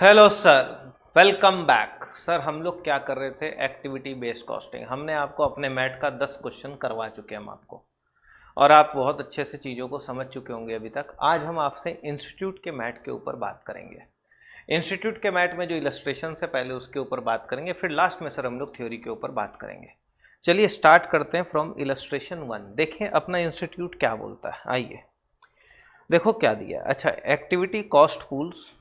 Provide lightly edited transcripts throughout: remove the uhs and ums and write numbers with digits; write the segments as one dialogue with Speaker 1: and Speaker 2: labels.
Speaker 1: Hello sir, welcome back. Sir हम लोग क्या कर रहे थे, एक्टिविटी बेस्ड कॉस्टिंग। हमने आपको अपने मैट का 10 क्वेश्चन करवा चुके हैं हम आपको, और आप बहुत अच्छे से चीज़ों को समझ चुके होंगे अभी तक। आज हम आपसे इंस्टीट्यूट के मैट के ऊपर बात करेंगे। इंस्टीट्यूट के मैट में जो इलस्ट्रेशन है पहले उसके ऊपर बात करेंगे, फिर लास्ट में सर हम लोग थ्योरी के ऊपर बात करेंगे। चलिए स्टार्ट करते हैं फ्रॉम इलस्ट्रेशन 1। देखें अपना इंस्टीट्यूट क्या बोलता है। आइए देखो क्या दिया है। अच्छा, एक्टिविटी कॉस्ट पूल्स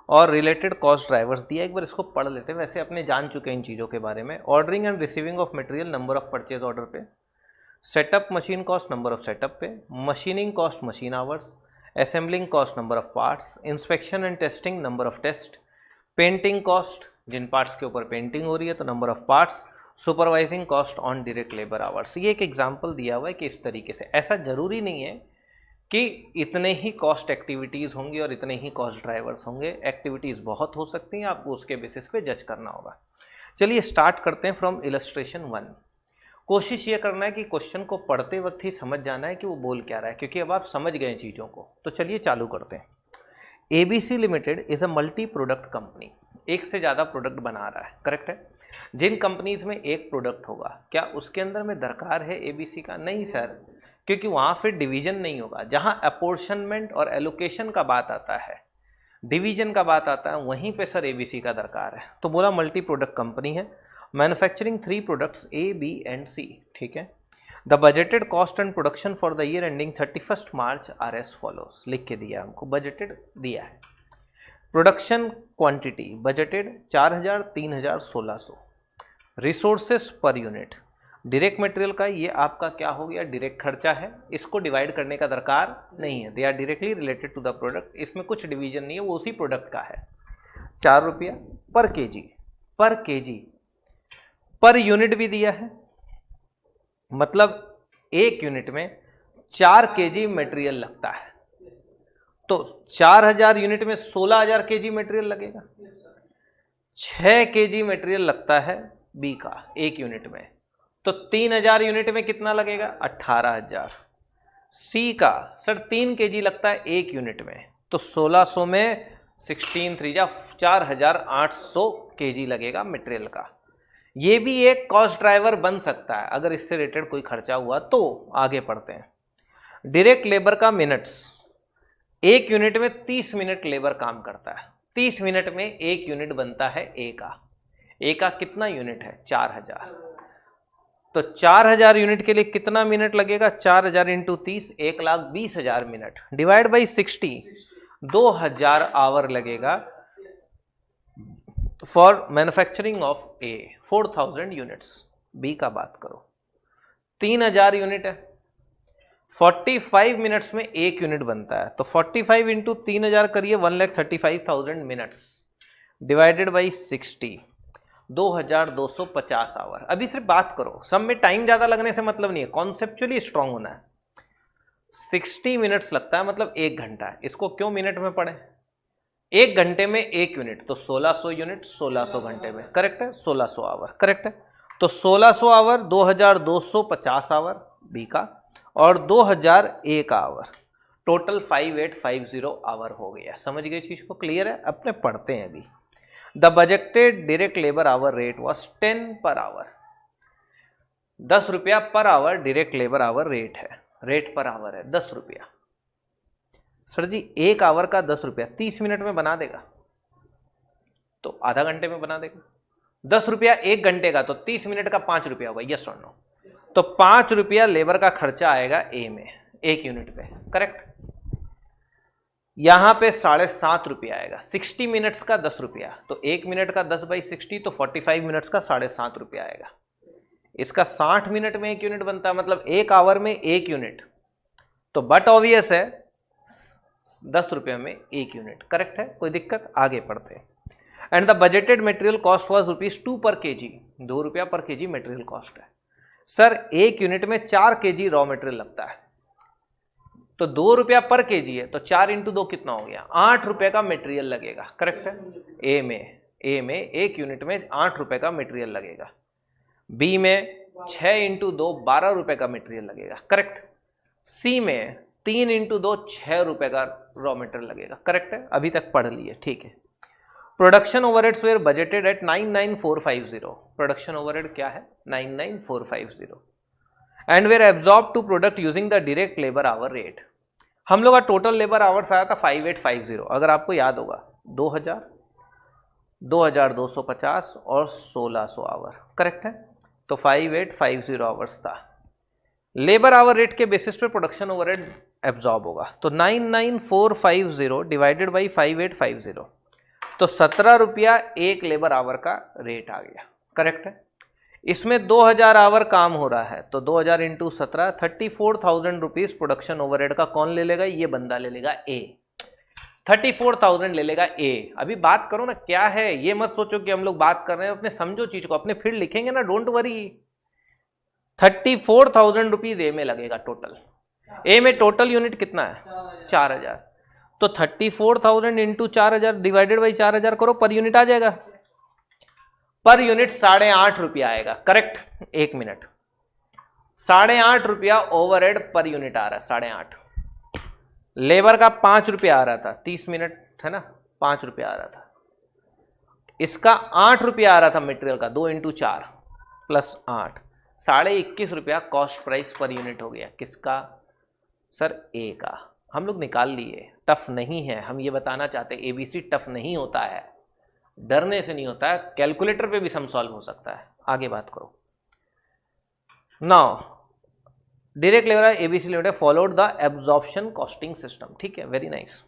Speaker 1: और रिलेटेड कॉस्ट ड्राइवर्स दिया। एक बार इसको पढ़ लेते हैं, वैसे अपने जान चुके हैं इन चीज़ों के बारे में। Ordering and receiving of material, number of purchase order पे। Setup machine cost, number of setup पे। Machining cost, machine hours. Assembling cost, number of parts. Inspection and testing, number of test. Painting cost, जिन parts के ऊपर painting हो रही है तो number of parts. Supervising cost on direct labour hours. ये एक एग्जाम्पल दिया हुआ है कि इस तरीके से, ऐसा जरूरी नहीं है कि इतने ही कॉस्ट एक्टिविटीज़ होंगी और इतने ही कॉस्ट ड्राइवर्स होंगे। एक्टिविटीज़ बहुत हो सकती हैं, आपको उसके बेसिस पे जज करना होगा। चलिए स्टार्ट करते हैं फ्रॉम इलस्ट्रेशन 1। कोशिश ये करना है कि क्वेश्चन को पढ़ते वक्त ही समझ जाना है कि वो बोल क्या रहा है, क्योंकि अब आप समझ गए चीज़ों को। तो चलिए चालू करते हैं। ABC limited is a multi product company. एक से ज़्यादा प्रोडक्ट बना रहा है, करेक्ट है। जिन कंपनीज में एक प्रोडक्ट होगा, क्या उसके अंदर में दरकार है ABC का? नहीं सर, क्योंकि वहाँ फिर डिवीजन नहीं होगा। जहाँ अपोर्शनमेंट और एलोकेशन का बात आता है, डिवीजन का बात आता है, वहीं पे सर ABC का दरकार है। तो बोला मल्टी प्रोडक्ट कंपनी है, manufacturing 3 products A, B and C, ठीक है। The budgeted cost and production for the year ending 31 March are as follows. लिख के दिया हमको, बजटेड दिया है। Production quantity budgeted 4000, 3000, 1600। Resources per unit, direct material का ये आपका क्या हो गया, डायरेक्ट खर्चा है। इसको डिवाइड करने का दरकार नहीं है, they are directly related to the product. इसमें कुछ डिवीजन नहीं है, वो उसी प्रोडक्ट का है। 4 रुपया पर केजी। पर केजी, पर यूनिट भी दिया है, मतलब एक यूनिट में 4 केजी मटेरियल लगता है। तो 4000 यूनिट में 16000 केजी मटेरियल लगेगा। 6 केजी मटेरियल लगता है बी का एक यूनिट में, तो 3000 यूनिट में कितना लगेगा? 18000। सी का सर 3 केजी लगता है एक यूनिट में, तो 1600 में 16 3 जा 4800 केजी लगेगा मटेरियल का। ये भी एक कॉस्ट ड्राइवर बन सकता है अगर इससे रिलेटेड कोई खर्चा हुआ तो। आगे पढ़ते हैं। डायरेक्ट लेबर का मिनट्स, एक यूनिट में 30 मिनट लेबर काम करता है। 30 मिनट में एक यूनिट बनता है ए का। ए का कितना यूनिट है? 4000। तो 4000 यूनिट के लिए कितना मिनट लगेगा? 4000 into 30, 1,20,000 minute, divide by 60, 2000 hour लगेगा for manufacturing of a 4000 units. B का बात करो, 3000 यूनिट है, 45 मिनट्स में एक यूनिट बनता है, तो 45 इंटू 3000 करिए, 1,35,000 मिनट्स, डिवाइडेड बाई 60, 2250 आवर। अभी सिर्फ बात करो, सब में टाइम ज्यादा लगने से मतलब नहीं है, कॉन्सेप्चुअली स्ट्रांग होना है। 60 मिनट्स लगता है, मतलब 1 घंटा है। इसको क्यों मिनट में पढ़े? 1 घंटे में 1 यूनिट, तो 1600 यूनिट 1600 घंटे में, करेक्ट है। 1600 आवर, करेक्ट है। तो 1600 आवर, 2250 आवर बी का, और 2001 आवर, टोटल 5850 आवर हो गया। समझ गए चीज को? क्लियर है? अपने पढ़ते हैं अभी। The budgeted direct labour hour rate was 10 per hour. 10 रुपया per hour direct labour hour rate है, रेट पर आवर है 10 रुपया। सर जी 1 आवर का 10 रुपया 30 मिनट में बना देगा, तो आधा घंटे में बना देगा। 10 रुपया 1 घंटे का, तो 30 मिनट का 5 रुपया होगा, यस और नो? तो 5 रुपया लेबर का खर्चा आएगा ए में, एक यूनिट पे, करेक्ट। यहां पे 7.5 रुपया आएगा। 60 मिनट्स का 10 रुपया, तो 1 मिनट का 10 बाई 60, तो 45 मिनट्स का 7.5 रुपया आएगा। इसका 60 मिनट में एक यूनिट बनता है, मतलब 1 आवर में 1 यूनिट, तो बट ऑब्वियस है 10 रुपये में 1 यूनिट, करेक्ट है। कोई दिक्कत? आगे पढ़ते हैं। And the budgeted material cost was ₹2 पर केजी। 2 रुपया पर केजी मटेरियल कॉस्ट है। सर एक यूनिट में 4 केजी रॉ मटेरियल लगता है, तो 2 रुपया पर केजी है, तो 4 इंटू 2 कितना हो गया? 8 रुपए का मटेरियल लगेगा, करेक्ट है। ए में एक यूनिट में 8 रुपए का मटेरियल लगेगा। बी में 6 इंटू 2 12 रुपए का मटेरियल लगेगा, करेक्ट। सी में 3 इंटू 2 6 रुपए का रॉ मटेरियल लगेगा, करेक्ट है। अभी तक पढ़ लिए, ठीक है। Production overheads were budgeted at 99450। Production overhead क्या है? 99450 and were absorb to product using the direct labour hour rate. हम लोग का टोटल लेबर आवर्स आया था 5850, अगर आपको याद होगा 2000, 2250 और 1600 आवर, करेक्ट है? तो 5850 आवर्स था। लेबर आवर रेट के बेसिस पे प्रोडक्शन ओवरहेड एब्जॉर्ब होगा, तो 99450 डिवाइडेड बाई 5850, तो 17 रुपया एक लेबर आवर का रेट आ गया, करेक्ट है? इसमें 2000 आवर काम हो रहा है, तो 2000 इंटू 17, 34,000 रुपीज प्रोडक्शन ओवरहेड का कौन ले लेगा? ये बंदा ले लेगा ए, 34,000 ले लेगा ए। अभी बात करो ना क्या है, ये मत सोचो कि हम लोग बात कर रहे हैं, अपने समझो चीज को, अपने फिर लिखेंगे ना, डोंट वरी। 34,000 रुपीज ए में लगेगा टोटल। ए में टोटल यूनिट कितना है? 4000। तो 34,000 इंटू 4000 डिवाइडेड बाई 4000 करो, पर यूनिट आ जाएगा। पर यूनिट 8.5 रुपया आएगा, करेक्ट? एक मिनट, 8.5 रुपया ओवरहेड पर यूनिट आ रहा है, 8.5। लेबर का 5 रुपया आ रहा था, 30 मिनट है ना, 5 रुपया आ रहा था। इसका 8 रुपया आ रहा था मटेरियल का, 2 इंटू 4 प्लस 8, 21.5 रुपया कॉस्ट प्राइस पर यूनिट हो गया। किसका सर? ए का। हम लोग निकाल लिए, टफ नहीं है, हम ये बताना चाहते हैं एबीसी टफ नहीं होता है, डरने से नहीं होता है, कैलकुलेटर पे भी सम सॉल्व हो सकता है। आगे बात करो। Now direct labour ABC Limited followed the absorption costing system, ठीक है, very nice.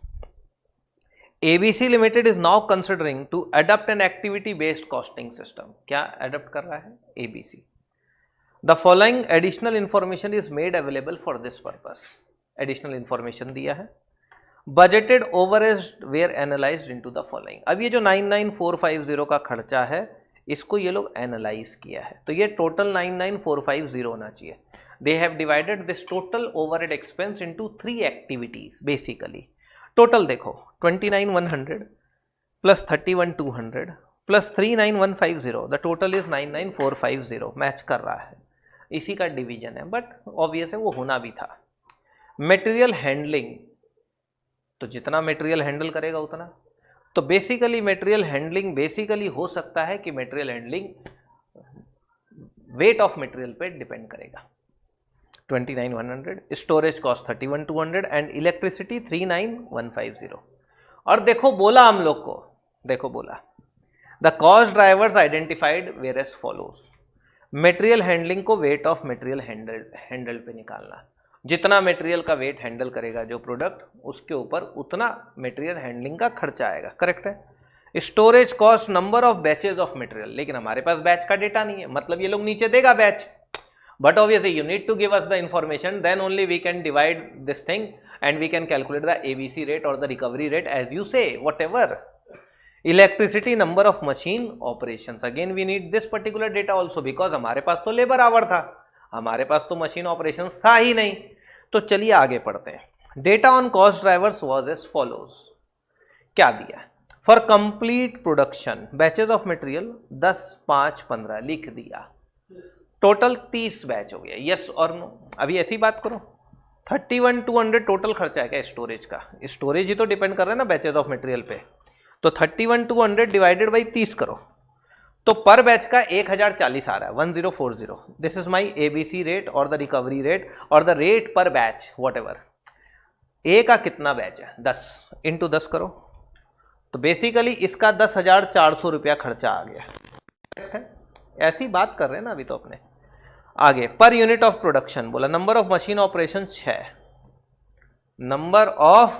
Speaker 1: ABC Limited is now considering to adopt an activity based costing system. क्या अडॉप्ट कर रहा है? ABC. The following additional information is made available for this purpose. Additional information दिया है। Budgeted overheads were analysed into the following. अब ये जो 99450 का खर्चा है, इसको ये लोग एनालाइज किया है, तो ये टोटल 99450 होना चाहिए। They have divided this total overhead expense into 3 activities basically. Total देखो 29,100 plus 31,200 plus 39,150, the total is 99,450, match कर रहा है, इसी का डिवीजन है, बट ऑब्वियस है वो होना भी था। मटेरियल हैंडलिंग, तो जितना मटेरियल हैंडल करेगा उतना, तो बेसिकली मटेरियल हैंडलिंग बेसिकली हो सकता है कि material handling wait of material पे डिपेंड करेगा। 29,100, स्टोरेज कॉस्ट 31,200 एंड इलेक्ट्रिसिटी 39,150। और देखो बोला हम लोग को, देखो बोला the cost drivers identified were as follows. Material handling को वेट ऑफ मटेरियल हैंडल पे निकालना, जितना मटेरियल का वेट हैंडल करेगा जो प्रोडक्ट, उसके ऊपर उतना मटेरियल हैंडलिंग का खर्चा आएगा, करेक्ट है। Storage cost number of batches of material, लेकिन हमारे पास बैच का डेटा नहीं है, मतलब ये लोग नीचे देगा batch, but obviously you need to give us the information, then only we can divide this thing and we can calculate the ABC rate or the recovery rate as you say, whatever. Electricity, number of machine operations, again we need this particular data also because हमारे पास तो labour our था, हमारे पास तो machine operations था ही नहीं। तो चलिए आगे पढ़ते हैं। Data on cost drivers was as follows. क्या दिया? For complete production batches of material 10, 5, 15 लिख दिया, टोटल 30 बैच हो गया, यस और नो। अभी ऐसी बात करो, 31,200 टोटल खर्चा है क्या स्टोरेज का? स्टोरेज ही तो डिपेंड कर रहा है ना बैचेज ऑफ मटेरियल पे, तो 31,200 डिवाइडेड बाई 30 करो, तो पर बैच का 1040 आ रहा है, 1040। This is my ABC rate और द रिकवरी रेट और द रेट पर बैच वॉट एवर। ए का कितना बैच है? 10 इंटू 10 करो, तो बेसिकली इसका 10,400 रुपया खर्चा आ गया। ऐसी बात कर रहे हैं ना अभी तो अपने। आगे पर यूनिट ऑफ प्रोडक्शन बोला, number of machine operation 6, number of,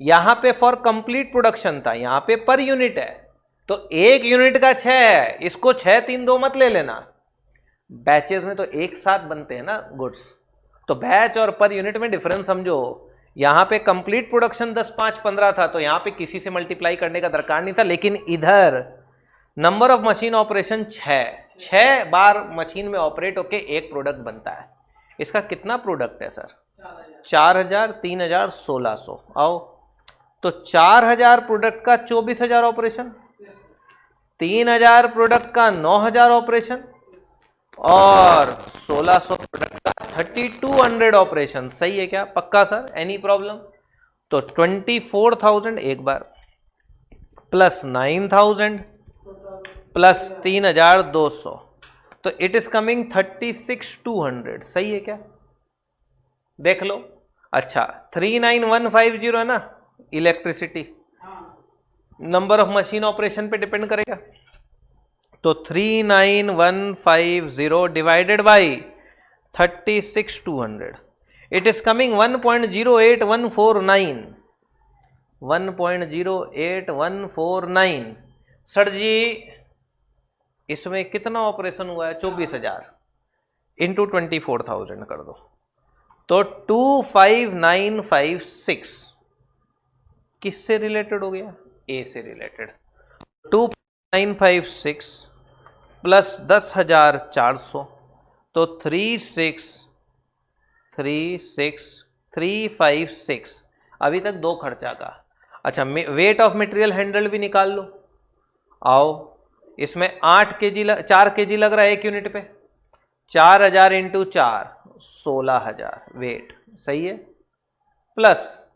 Speaker 1: यहां पे फॉर कंप्लीट प्रोडक्शन था, यहां पे पर यूनिट है, तो एक यूनिट का 6 है, इसको 6, 3, 2 मत ले लेना, बैचेस में तो एक साथ बनते हैं ना गुड्स, तो बैच और पर यूनिट में डिफरेंस समझो। यहां पे कंप्लीट प्रोडक्शन 10, 5, 15 था, तो यहां पे किसी से मल्टीप्लाई करने का दरकार नहीं था, लेकिन इधर number of machine operation 6 bar machine में ऑपरेट होके एक प्रोडक्ट बनता है। इसका कितना प्रोडक्ट है सर? 4,000, 3,000, 1,600। आओ तो 4,000 प्रोडक्ट का 24,000 ऑपरेशन, 3,000 प्रोडक्ट का 9,000 ऑपरेशन और 1,600 प्रोडक्ट का 3,200 ऑपरेशन। सही है क्या? पक्का सर? Any problem? तो 24,000 एक बार, प्लस 9000 प्लस 3200, तो इट इज कमिंग 36,200। सही है क्या? देख लो। अच्छा 39150 है ना electricity, number of machine operation पे डिपेंड करेगा। तो 39150 divided by 36,200, it is coming 1.08149। 1.08149। Sir ji इसमें कितना ऑपरेशन हुआ है? 24,000 इंटू 24,000 कर दो, तो 25956 किससे रिलेटेड हो गया? ए से रिलेटेड। 25956 प्लस 10,400, तो 3636356। अभी तक दो खर्चा का। अच्छा वेट ऑफ मटेरियल हैंडल भी निकाल लो। आओ, इसमें 8 kg 4 kg लग रहा है एक यूनिट पे। 4,000 इंटू 4 16,000 वेट, सही है। प्लस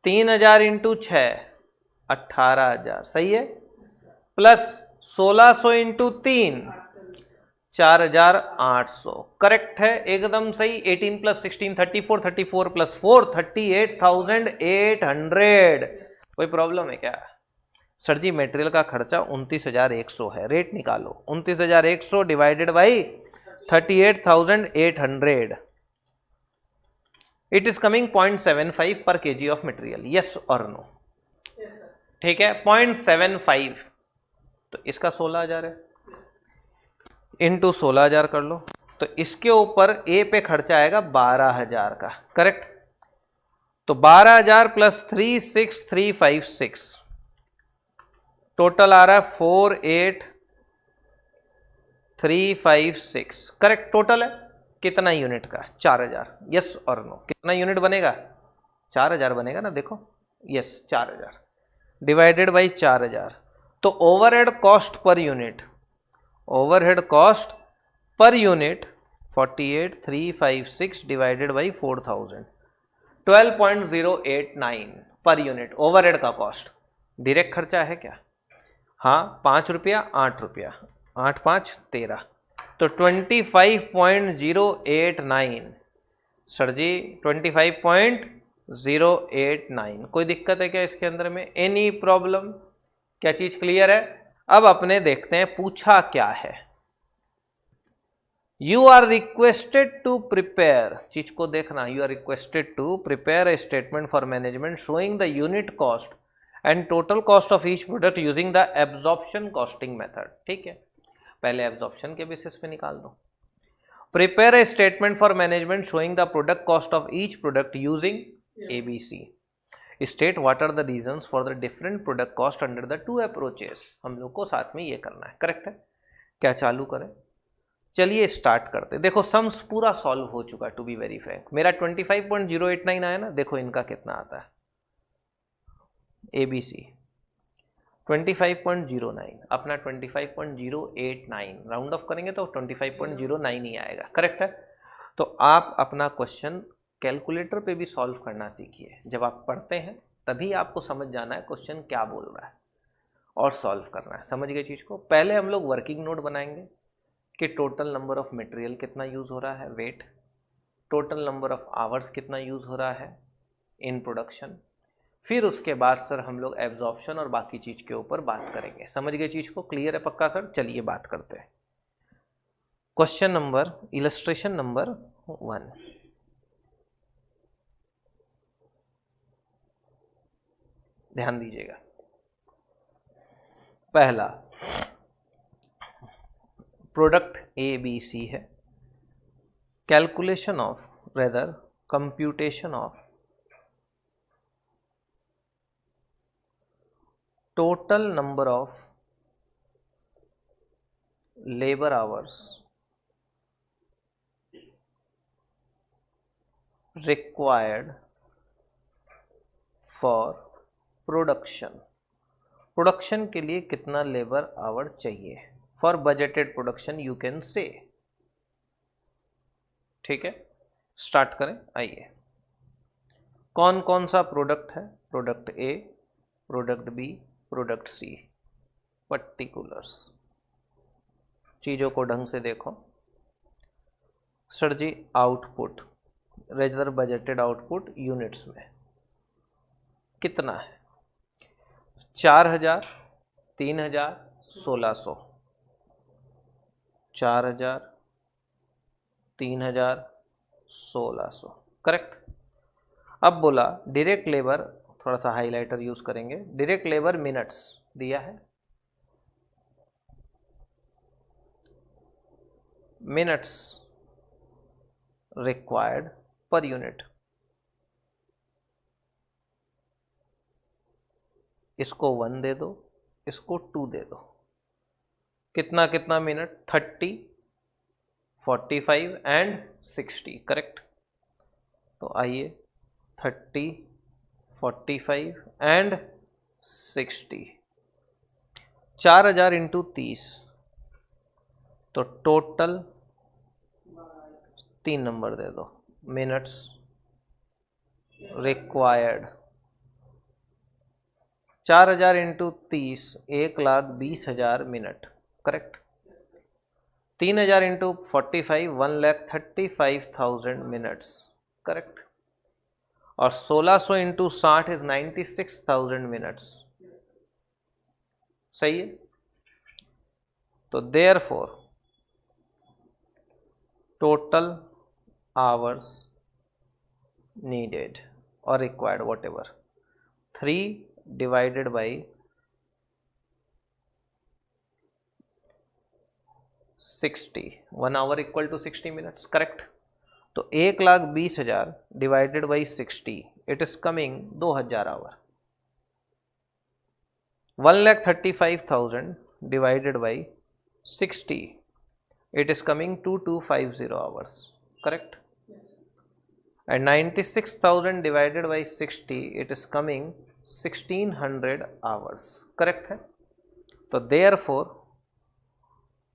Speaker 1: 3,000 इंटू 6 18,000, सही है। प्लस 1,600 इंटू 3 4,800, करेक्ट है, एकदम सही। 18 प्लस 16 34, 34 प्लस 4 38,800। कोई प्रॉब्लम है क्या? सर जी मटेरियल का खर्चा 29,100 है, रेट निकालो। 29,100 divided by 38,800, it is coming 0.75 पर केजी ऑफ मटेरियल। यस और नो? ठीक है 0.75, तो इसका 16,000 है, इंटू 16,000 कर लो, तो इसके ऊपर ए पे खर्चा आएगा 12,000 का, करेक्ट। तो 12,000 प्लस 36,356, टोटल आ रहा है 48,356, करेक्ट टोटल है। कितना यूनिट का? 4,000। यस और नो? कितना यूनिट बनेगा? 4,000 बनेगा ना, देखो। यस 4,000 डिवाइडेड बाई 4,000, तो overhead cost per unit, overhead cost per unit 48,356 divided by 4,000, 12.089 per unit overhead का कॉस्ट। डायरेक्ट खर्चा है क्या? हाँ 5 रुपया 8 रुपया, 8 5 13, तो 25.089। सर जी 25.089, कोई दिक्कत है क्या इसके अंदर में? Any problem? क्या चीज क्लियर है? अब अपने देखते हैं पूछा क्या है। You are requested to prepare, चीज को देखना, you are requested to prepare a statement for management showing the unit cost and total cost of each product using the absorption costing method. ठीक है, पहले एब्जॉर्प्शन के बेसिस पे निकाल दो। Prepare a statement for management showing the product cost of each product using ABC। State what are the reasons for the different product cost under the two approaches. हम लोग को साथ में ये करना है, करेक्ट है। क्या चालू करें? चलिए स्टार्ट करते। देखो सम्स पूरा सॉल्व हो चुका, टू बी वेरी फ्रैंक। मेरा 25.089 आया ना, देखो इनका कितना आता है। ABC 25.09, अपना 25.089, राउंड ऑफ करेंगे तो 25.09 ही आएगा, करेक्ट है। तो आप अपना क्वेश्चन कैलकुलेटर पे भी सॉल्व करना सीखिए। जब आप पढ़ते हैं तभी आपको समझ जाना है क्वेश्चन क्या बोल रहा है और सॉल्व करना है। समझ गए चीज़ को? पहले हम लोग वर्किंग नोट बनाएंगे कि टोटल नंबर ऑफ मटेरियल कितना यूज़ हो रहा है, weight, total number of hours कितना यूज़ हो रहा है इन प्रोडक्शन। फिर उसके बाद सर हम लोग एब्जॉर्प्शन और बाकी चीज़ के ऊपर बात करेंगे। समझ गए चीज़ को? क्लियर है पक्का सर? चलिए बात करते हैं। Question number, illustration number 1। ध्यान दीजिएगा। पहला प्रोडक्ट ABC है, calculation of, rather computation of total number of labour hours required for production. Production के लिए कितना लेबर आवर चाहिए? For budgeted production you can say. ठीक है, स्टार्ट करें। आइए, कौन कौन सा प्रोडक्ट है? Product A, product B, product C, particulars. चीज़ों को ढंग से देखो सर जी। आउटपुट रेजर बजटेड आउटपुट यूनिट्स में कितना है? 4000, 3000, 1600। 4000, 3000, 1600, करेक्ट। अब बोला डायरेक्ट लेबर, थोड़ा सा हाइलाइटर यूज करेंगे। डायरेक्ट लेबर मिनट्स दिया है, मिनट्स रिक्वायर्ड पर यूनिट। इसको 1 दे दो, इसको 2 दे दो। कितना कितना मिनट? 30, 45 and 60, correct. तो आइए 30, 45 एंड 60, 4000 इंटू 30, तो टोटल 3 नंबर दे दो, minutes required. 4000 into 30, 1,20,000 minute, correct. 3000 into 45, 1,35,000 minutes, correct. और 1600 इंटू 60 इज 96,000 मिनट्स, सही है। तो देयरफॉर टोटल आवर्स नीडेड और required whatever 3 divided by 60, 1 hour equal to 60 minutes, correct. तो 1,20,000 divided by 60, it is coming 2000 hour. 1,35,000 divided by 60, it is coming 2250 hours, correct. And 96,000 divided by 60, it is coming 1600 hours, correct है। तो therefore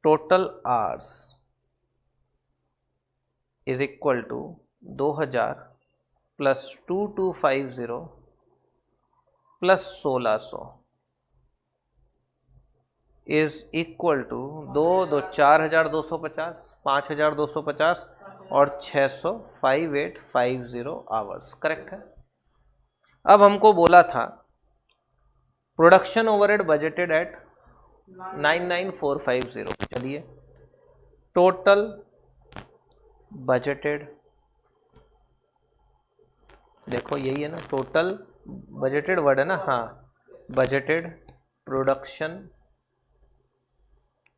Speaker 1: total hours is equal to 2000 plus 2250 plus 1600 is equal to 4,250, 5,250 और 600, 5850 hours, correct है। अब हमको बोला था production overhead budgeted eight 99,450। चलिए total budgeted, देखो यही है ना, टोटल बजटेड वर्ड है ना, हाँ, बजटेड प्रोडक्शन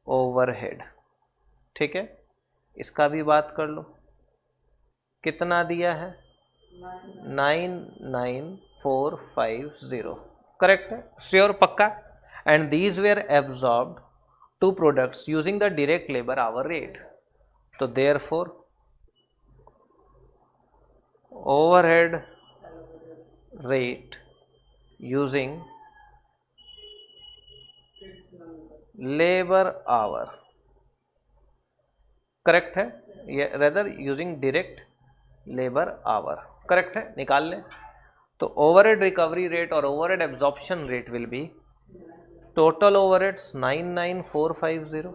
Speaker 1: ओवरहेड, ठीक है। इसका भी बात कर लो, कितना दिया है? 99,450, करेक्ट है, श्योर, पक्का। And these were absorbed to products using the direct labour hour rate. तो therefore overhead rate using labour hour, correct है, ये rather using direct labour hour, correct है, निकाल लें। तो ओवरहेड रिकवरी रेट और overhead absorption rate will be total overheads 99,450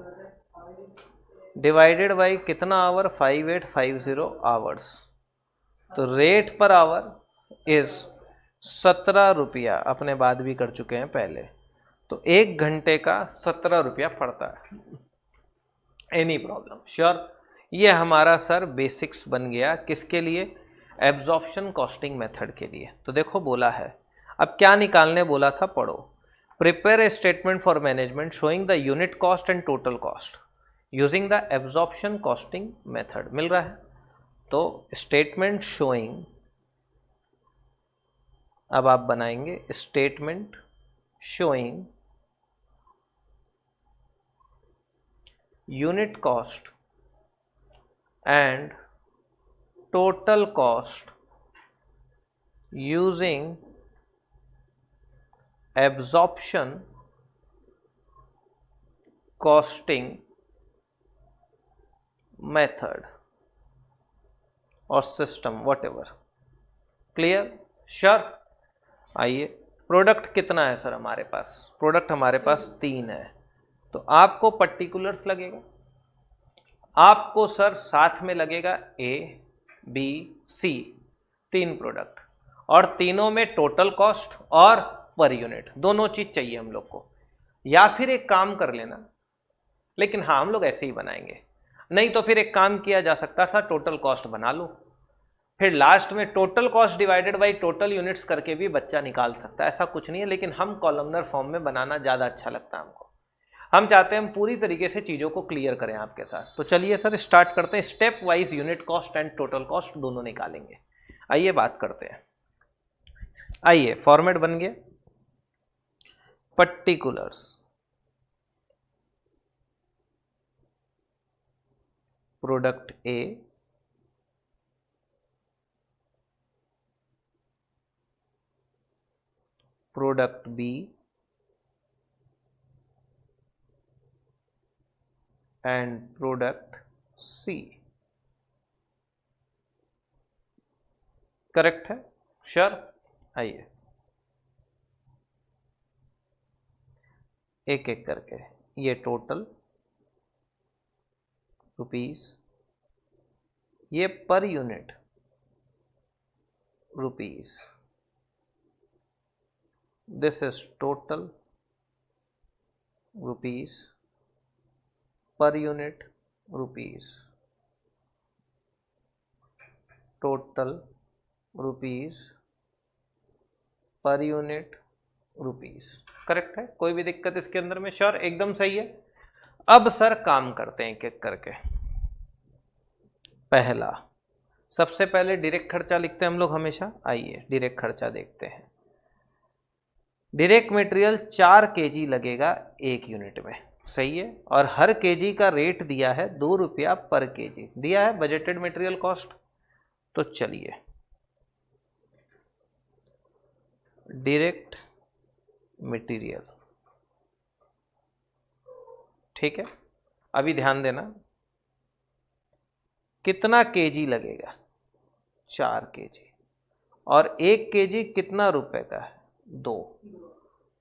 Speaker 1: divided by कितना hour? 5850 hours. तो रेट पर आवर इज 17 रुपया, अपने बात भी कर चुके हैं पहले। तो 1 घंटे का 17 रुपया पड़ता है। Any problem? श्योर। ये हमारा सर बेसिक्स बन गया, किसके लिए? एब्जॉर्प्शन कॉस्टिंग मेथड के लिए। तो देखो बोला है, अब क्या निकालने बोला था, पढ़ो। Prepare a statement for management showing the unit cost and total cost using the absorption costing method, मिल रहा है। तो स्टेटमेंट शोइंग, अब आप बनाएंगे statement showing unit cost and total cost using absorption costing method or system, whatever, clear? sure। आइए product कितना है सर हमारे पास? प्रोडक्ट हमारे पास 3 है, तो आपको पर्टिकुलर्स लगेगा, आपको सर साथ में लगेगा ए बी सी, 3 प्रोडक्ट, और तीनों में टोटल कॉस्ट और पर यूनिट दोनों चीज चाहिए हम लोग को। या फिर एक काम कर लेना, लेकिन हाँ हम लोग ऐसे ही बनाएंगे, नहीं तो फिर एक काम किया जा सकता था, टोटल कॉस्ट बना लो, फिर लास्ट में total cost divided by total units करके भी बच्चा निकाल सकता है, ऐसा कुछ नहीं है। लेकिन हम कॉलमनर फॉर्म में बनाना ज़्यादा अच्छा लगता है हमको, हम चाहते हैं हम पूरी तरीके से चीज़ों को क्लियर करें आपके साथ। तो चलिए सर स्टार्ट करते हैं, step wise unit cost and total cost दोनों निकालेंगे। आइए बात करते हैं। आइए फॉर्मेट बन गया, particulars, product A product B and product C. Correct है? श्योर? आइए एक एक करके, ये टोटल रुपीस, ये per unit rupees, this is total rupees, per unit rupees, total rupees, per unit rupees. Correct है? कोई भी दिक्कत इसके अंदर में? श्योर? एकदम सही है। अब सर काम करते हैं एक एक करके। पहला, सबसे पहले डायरेक्ट खर्चा लिखते हैं हम लोग हमेशा। आइए डायरेक्ट खर्चा देखते हैं। डायरेक्ट मटेरियल 4 kg लगेगा 1 यूनिट में, सही है, और हर केजी का रेट दिया है 2 रुपया पर केजी, दिया है बजटेड मटेरियल कॉस्ट। तो चलिए डायरेक्ट मटेरियल, ठीक है, अभी ध्यान देना, कितना केजी लगेगा? 4 kg, और 1 kg कितना रुपए का है? 2,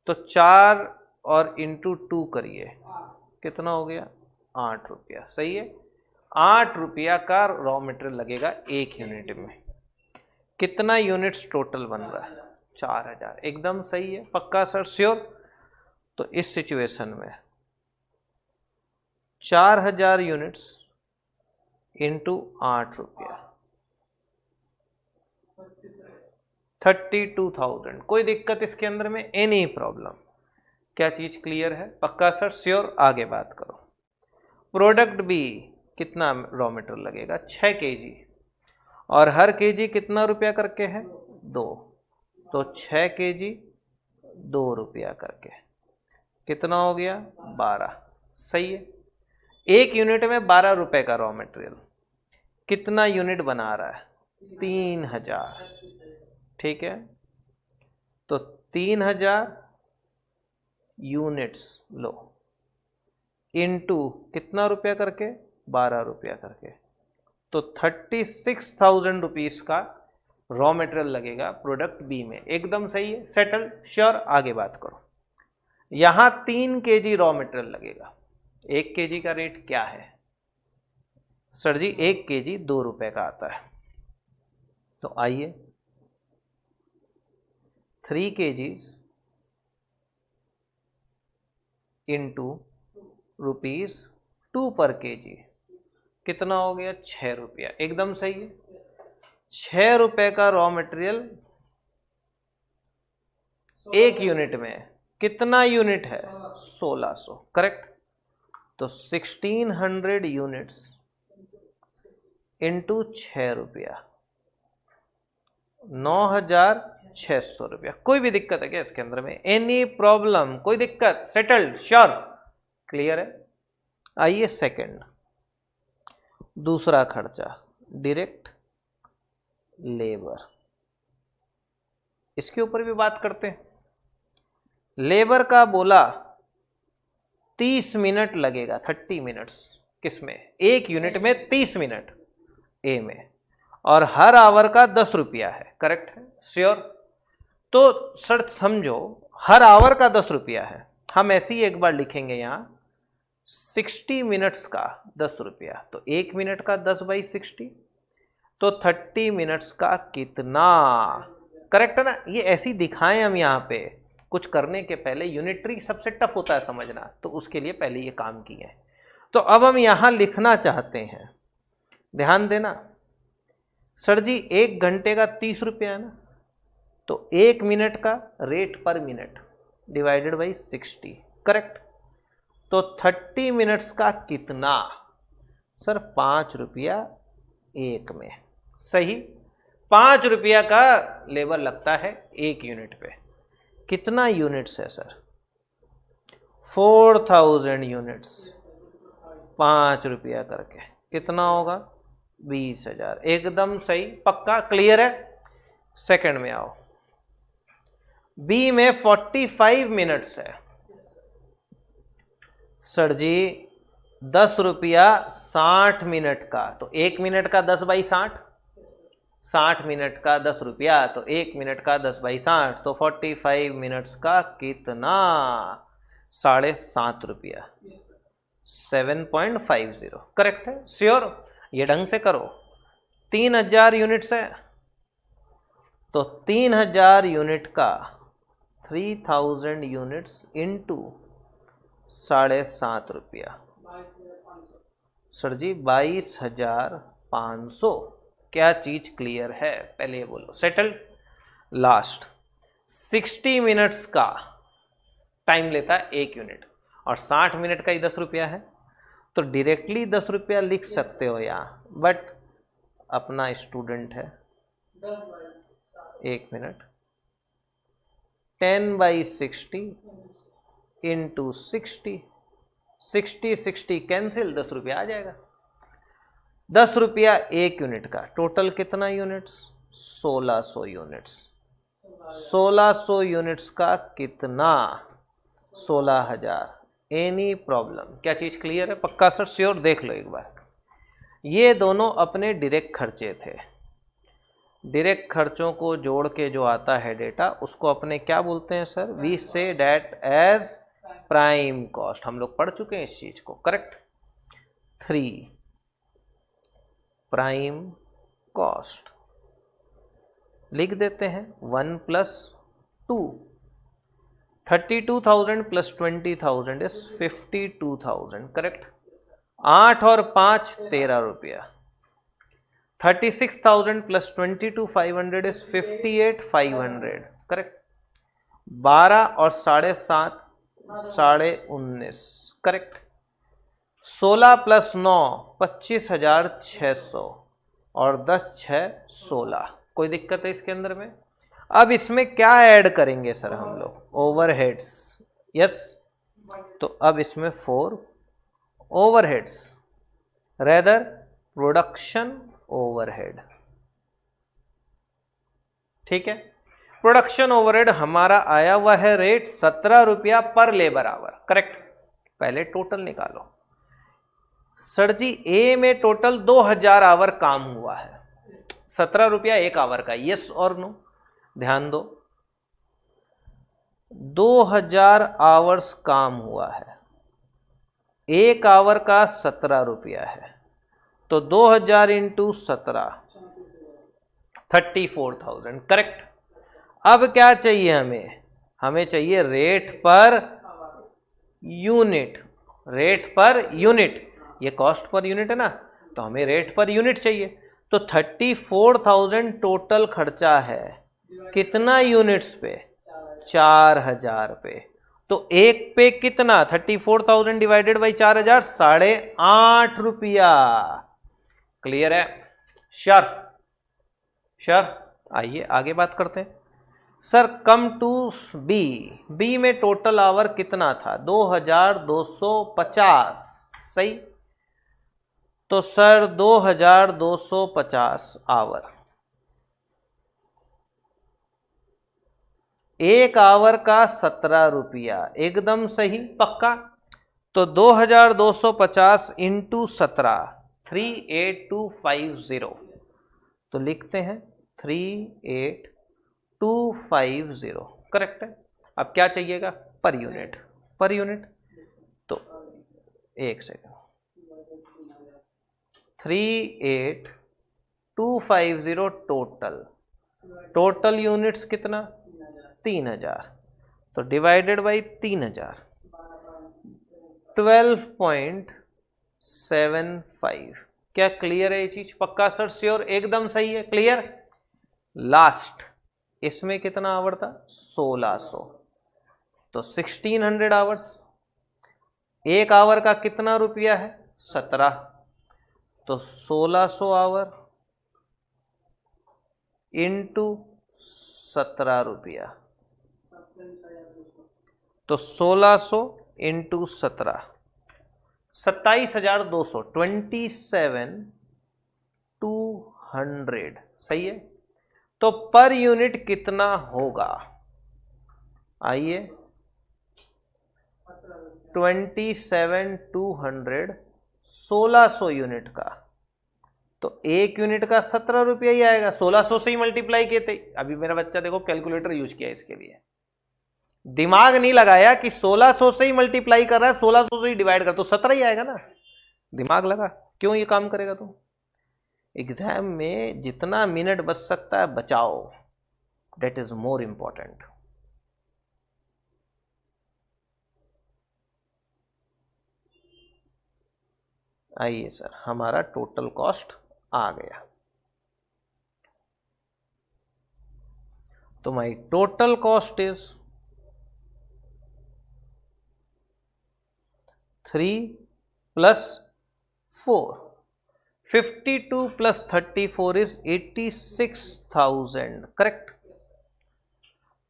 Speaker 1: तो 4 और इंटू 2 करिए, कितना हो गया? 8 रुपया, सही है। 8 रुपया का रॉ मटेरियल लगेगा 1 यूनिट में। कितना यूनिट्स टोटल बन रहा है? 4000। एकदम सही है, पक्का सर? श्योर? तो इस सिचुएशन में 4000 यूनिट्स इंटू 8 रुपया, 32,000। कोई दिक्कत इसके अंदर में? Any problem? क्या चीज क्लियर है? पक्का सर? श्योर? आगे बात करो। प्रोडक्ट बी, कितना रॉ मटेरियल लगेगा? 6 kg, और हर केजी कितना रुपया करके है? 2, तो 6 kg 2 रुपया करके, कितना हो गया? 12। सही है, 1 यूनिट में 12 रुपए का रॉ मटेरियल, कितना यूनिट बना रहा है? 3000। ठीक है, तो 3000 यूनिट्स लो, इनटू कितना रुपया करके? 12 रुपया करके, तो 36,000 रुपीज का रॉ मटेरियल लगेगा प्रोडक्ट बी में। एकदम सही है, सेटल्ड? श्योर? आगे बात करो। यहां 3 kg रॉ मटेरियल लगेगा, 1 kg का रेट क्या है? सर जी 1 kg 2 रुपए का आता है, तो आइए 3 kgs इंटू रुपीज 2 पर केजी, कितना हो गया? 6 रुपया। एकदम सही है, 6 रुपए का रॉ मटेरियल 1 यूनिट में, कितना यूनिट है? 1600। करेक्ट? तो 1600 यूनिट्स इंटू 6 रुपया, 9600 रुपया। कोई भी दिक्कत है क्या इसके अंदर में? Any problem? कोई दिक्कत? सेटल्ड? श्योर? क्लियर है? आइए सेकंड, दूसरा खर्चा, डायरेक्ट लेबर, इसके ऊपर भी बात करते हैं। लेबर का बोला 30 मिनट लगेगा, 30 मिनट्स, किसमें? 1 यूनिट में 30 मिनट ए में, और हर आवर का 10 रुपया है। करेक्ट है? श्योर? तो सर समझो हर आवर का 10 रुपया है, हम ऐसे ही एक बार लिखेंगे यहां 60 मिनट्स का 10 रुपया, तो 1 मिनट का 10/60, तो 30 मिनट्स का कितना, करेक्ट है ना। ये ऐसे ही दिखाएं हम यहां पे, कुछ करने के पहले यूनिटरी सबसे टफ होता है समझना, तो उसके लिए पहले ये काम किए हैं। तो अब हम यहां लिखना चाहते हैं, ध्यान देना सर जी 1 घंटे का 30 रुपया है ना, तो 1 मिनट का रेट पर मिनट डिवाइडेड बाई 60, करेक्ट। तो 30 मिनट्स का कितना, सर 5 रुपया 1 में, सही। 5 रुपया का लेबर लगता है 1 यूनिट पे। कितना यूनिट्स है सर, 4000 यूनिट्स, 5 रुपया करके कितना होगा, 20,000। एकदम सही, पक्का, क्लियर है। सेकंड में आओ, बी में 45 मिनट्स है सर जी, 10 रुपया 60 मिनट का, तो 1 मिनट का 10/60, 60 मिनट का 10 रुपया, तो 1 मिनट का 10/60, तो 45 मिनट्स का कितना, 7.5 रुपया, 7.50, करेक्ट है, श्योर। ये ढंग से करो। 3000 यूनिट्स है, तो 3000 यूनिट का 3000 यूनिट्स इंटू 7.5 रुपया, सर जी 22,500। क्या चीज क्लियर है, पहले ये बोलो, सेटल। लास्ट 60 मिनट्स का टाइम लेता है 1 यूनिट, और 60 मिनट का ही 10 रुपया है, तो डायरेक्टली 10 रुपया लिख सकते हो यहाँ, बट अपना स्टूडेंट है 1 मिनट, 10/60 इंटू 60, 60 कैंसिल, 10 रुपया आ जाएगा। 10 रुपया 1 यूनिट का, टोटल कितना यूनिट्स, 1600 यूनिट्स, 1600 यूनिट्स का कितना, 16,000। एनी प्रॉब्लम, क्या चीज क्लियर है, पक्का सर, श्योर। देख लो एक बार, ये दोनों अपने डायरेक्ट खर्चे थे, डायरेक्ट खर्चों को जोड़ के जो आता है डेटा, उसको अपने क्या बोलते हैं सर, वी से डेट एज प्राइम कॉस्ट। हम लोग पढ़ चुके हैं इस चीज को, करेक्ट। 3 प्राइम कॉस्ट लिख देते हैं, 1 + 2, 32,000 + 20,000 इज 52,000, करेक्ट। 8 और 5 13 रुपया, 36,000 + 22,500 इज 58,500, करेक्ट। 12 और 7.5 19,500, करेक्ट। 16 + 9 25,600, और 10 6 16। कोई दिक्कत है इसके अंदर में। अब इसमें क्या ऐड करेंगे सर हम लोग, ओवरहेड्स, यस। तो अब इसमें 4 ओवरहेड्स, रेदर प्रोडक्शन ओवरहेड, ठीक है। प्रोडक्शन ओवरहेड हमारा आया हुआ है रेट 17 रुपया पर लेबर आवर, करेक्ट। पहले टोटल निकालो सर जी, ए में टोटल 2000 आवर काम हुआ है, 17 रुपया 1 आवर का, यस और नो, ध्यान दो। 2000 आवर्स काम हुआ है, 1 आवर का 17 रुपया है, तो 2000 इंटू 17 34,000, करेक्ट। अब क्या चाहिए हमें, हमें चाहिए rate per unit, rate per unit, ये कॉस्ट पर यूनिट है ना, तो हमें रेट पर यूनिट चाहिए। तो 34,000 टोटल खर्चा है, कितना यूनिट्स पे, 4,000 पे। तो एक पे कितना, 34,000 डिवाइडेड बाई 4,000, 8.5 रुपया, क्लियर है, श्योर श्योर। आइए आगे बात करते हैं sir. Come to B, B में टोटल आवर कितना था, 2,250, सही। तो सर 2,250 आवर, 1 आवर का 17 रुपया, एकदम सही, पक्का। तो 2,250 इंटू 17, 38250, तो लिखते हैं 38250 250, करेक्ट है। अब क्या चाहिएगा? Per unit, per unit. तो एक सेकेंड, 38250 टोटल, टोटल यूनिट्स कितना? 3000, तो डिवाइडेड बाई 3000, 12.75। क्या क्लियर है ये चीज? पक्का सर? श्योर? एकदम सही है, क्लियर। लास्ट इसमें कितना आवर था? 1600, तो 1600 आवर्स। एक आवर का कितना रुपया है? 17, तो 1600 आवर इंटू 17 रुपया, तो 1600 इंटू 17, 27,200, 27,200, सही है। तो पर यूनिट कितना होगा? आइए, 27,200 1600 यूनिट का, तो एक यूनिट का 17 रुपया ही आएगा। 1600 से ही मल्टीप्लाई किए थे। अभी मेरा बच्चा देखो कैलकुलेटर यूज किया इसके लिए, दिमाग नहीं लगाया कि 1600 से ही मल्टीप्लाई कर रहा है, 1600 से ही डिवाइड कर, तो 17 ही आएगा ना। दिमाग लगा, क्यों ये काम करेगा तू? एग्जाम में जितना मिनट बच सकता है बचाओ, दैट इज मोर इंपॉर्टेंट। आइए सर, हमारा टोटल कॉस्ट आ गया। तो माई total cost is 3 + 4, 52 + 34 is 86,000, correct.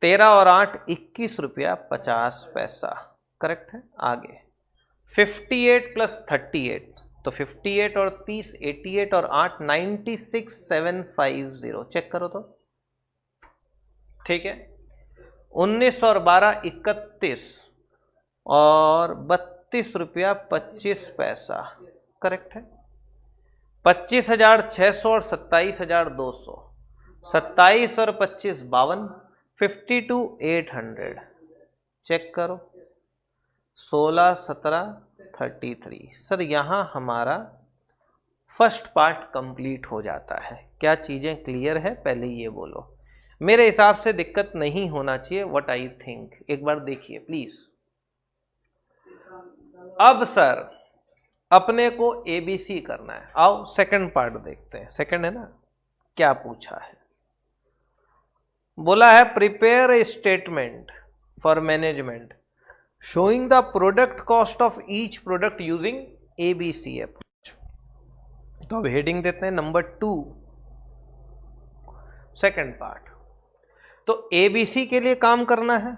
Speaker 1: 13 और 8 21 रुपया 50 पैसा, करेक्ट है। आगे 58 + 38, तो 58 और 30 88 और 8 96,750, चेक करो तो, ठीक है। 19 और 12 31 और 32 रुपया 25 पैसा, करेक्ट है। 25,600 और 27,200, 27 और 25 52, 52,800, चेक करो। 16 17 33। सर यहां हमारा फर्स्ट पार्ट कंप्लीट हो जाता है। क्या चीजें क्लियर है? पहले ये बोलो। मेरे हिसाब से दिक्कत नहीं होना चाहिए, व्हाट आई थिंक। एक बार देखिए प्लीज। अब सर अपने को एबीसी करना है। आओ सेकंड पार्ट देखते हैं। सेकंड है ना, क्या पूछा है? बोला है prepare a statement for management showing the product cost of each product using ABC approach। तो अब हेडिंग देते हैं नंबर 2, सेकंड पार्ट। तो ABC के लिए काम करना है,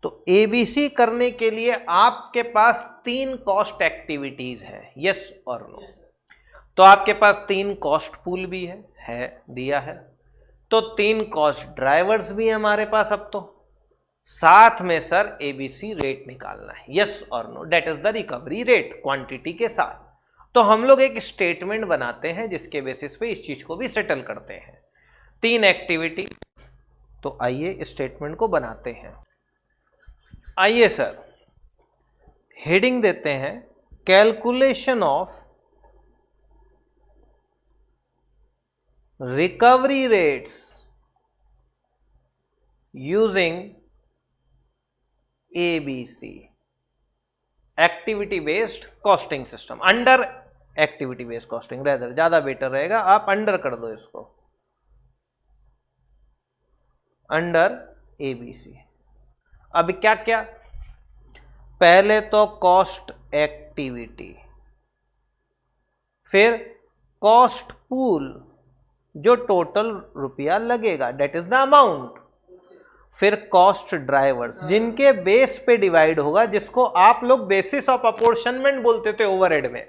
Speaker 1: तो ABC करने के लिए आपके पास 3 कॉस्ट एक्टिविटीज है, यस और नो। तो आपके पास 3 कॉस्ट पूल भी है दिया है, तो 3 कॉस्ट ड्राइवर्स भी है हमारे पास। अब तो साथ में सर एबीसी रेट निकालना है, यस और no, that is the recovery rate quantity के साथ। तो हम लोग एक स्टेटमेंट बनाते हैं जिसके बेसिस पे इस चीज को भी सेटल करते हैं। 3 एक्टिविटी, तो आइए स्टेटमेंट को बनाते हैं। आइए सर हेडिंग देते हैं calculation of recovery rates using ABC activity based costing system. Under activity based costing rather ज्यादा बेटर रहेगा, आप अंडर कर दो इसको, अंडर ABC। अब क्या क्या? पहले तो कॉस्ट एक्टिविटी, फिर कॉस्ट पूल जो टोटल रुपया लगेगा, डेट इज द अमाउंट, फिर कॉस्ट ड्राइवर्स जिनके बेस पे डिवाइड होगा, जिसको आप लोग बेसिस ऑफ अपॉर्शनमेंट बोलते थे ओवरहेड में।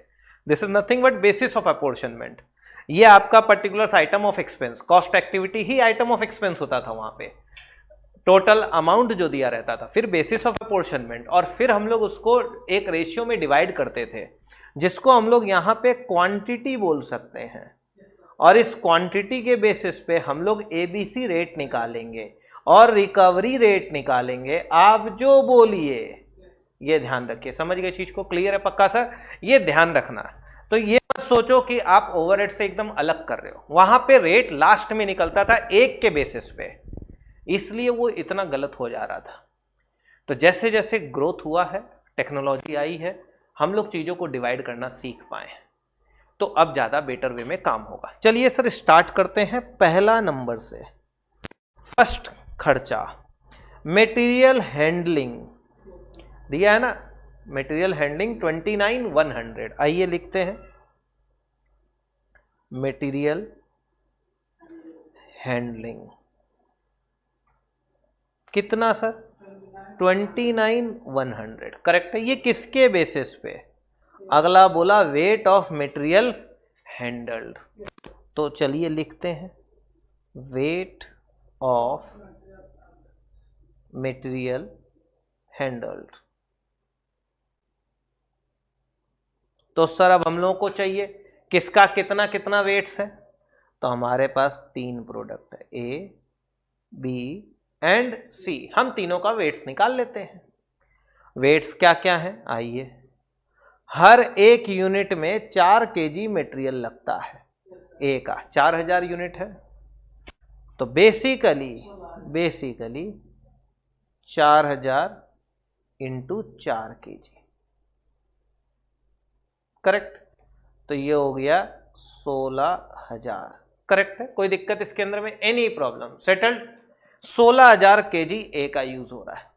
Speaker 1: This is nothing but basis of apportionment. ये आपका particular item of expense, cost activity he item of expense होता था वहां पे, टोटल अमाउंट जो दिया रहता था, फिर बेसिस ऑफ अपॉर्शनमेंट, और फिर हम लोग उसको एक रेशियो में डिवाइड करते थे जिसको हम लोग यहाँ पे क्वांटिटी बोल सकते हैं, और इस क्वांटिटी के बेसिस पे हम लोग एबीसी रेट निकालेंगे और रिकवरी रेट निकालेंगे। आप जो बोलिए, ये ध्यान रखिए। समझ गए चीज को? क्लियर है पक्का सर? ये ध्यान रखना। तो ये मत सोचो कि आप ओवरहेड से एकदम अलग कर रहे हो। वहां पे रेट लास्ट में निकलता था एक के बेसिस पे, इसलिए वो इतना गलत हो जा रहा था। तो जैसे जैसे ग्रोथ हुआ है, टेक्नोलॉजी आई है, हम लोग चीजों को डिवाइड करना सीख पाए, तो अब ज्यादा बेटर वे में काम होगा। चलिए सर स्टार्ट करते हैं पहला नंबर से। फर्स्ट खर्चा मटेरियल हैंडलिंग दिया है ना, मटेरियल हैंडलिंग 29,100। आइए लिखते हैं मटेरियल हैंडलिंग कितना सर? 29,100। करेक्ट है। ये किसके बेसिस पे? अगला बोला वेट ऑफ मटेरियल हैंडल्ड, तो चलिए लिखते हैं वेट ऑफ मटेरियल हैंडल्ड। तो सर अब हम लोगों को चाहिए किसका कितना कितना वेट्स है, तो हमारे पास 3 प्रोडक्ट है, ए बी एंड सी। हम तीनों का वेट्स निकाल लेते हैं। वेट्स क्या क्या है? आइए, हर एक यूनिट में 4 kg मटेरियल लगता है। ए का 4000 यूनिट है, तो बेसिकली 4000 इंटू 4 kg। करेक्ट। तो ये हो गया 16,000। करेक्ट है? कोई दिक्कत इसके अंदर में? Any problem? सेटल्ड। 16,000 kg ए का यूज हो रहा है।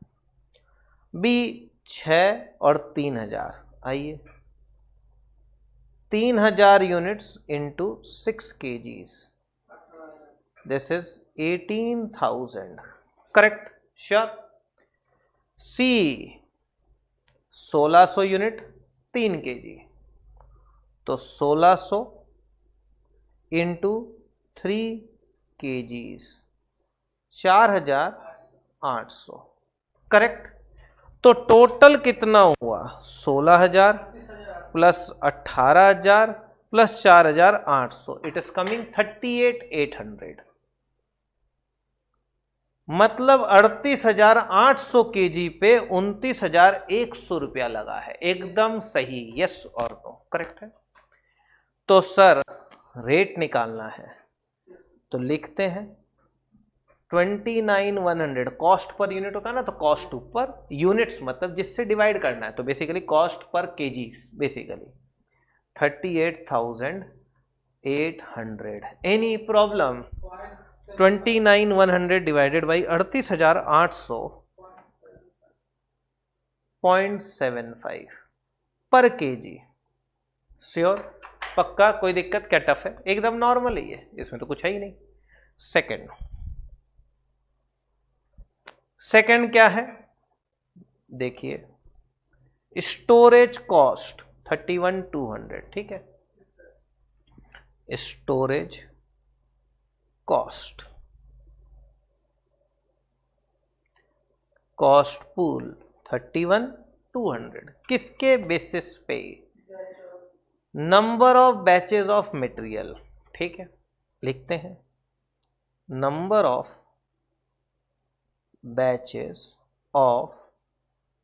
Speaker 1: बी 6 और 3,000। आइए, 3,000 units into 6 kgs, this is 18,000। Correct? Sure. C 1600 unit 3 kg, तो 1600 इंटू 3 kgs 4,800। करेक्ट। तो टोटल कितना हुआ? 16,000 plus 18,000 plus 4,800, it is coming 38,800। मतलब 38,800 kg पे 29,100 रुपया लगा है। एकदम सही। यस और नो? करेक्ट है। तो सर रेट निकालना है, तो लिखते हैं 29,100। कॉस्ट पर यूनिट होता है ना, तो कॉस्ट ऊपर, यूनिट्स मतलब जिससे डिवाइड करना है, तो basically cost per KG, basically 38,800। Any problem? 29,100 divided by 38,800 0.75 पर केजी। श्योर? पक्का? कोई दिक्कत? क्या टफ है? एकदम नॉर्मल ही है, इसमें तो कुछ है ही नहीं। सेकंड क्या है? देखिए, स्टोरेज कॉस्ट 31,200। ठीक है, स्टोरेज कॉस्ट, कॉस्ट पूल 31,200। किसके बेसिस पे? Number of batches of material. ठीक है, लिखते हैं number of batches of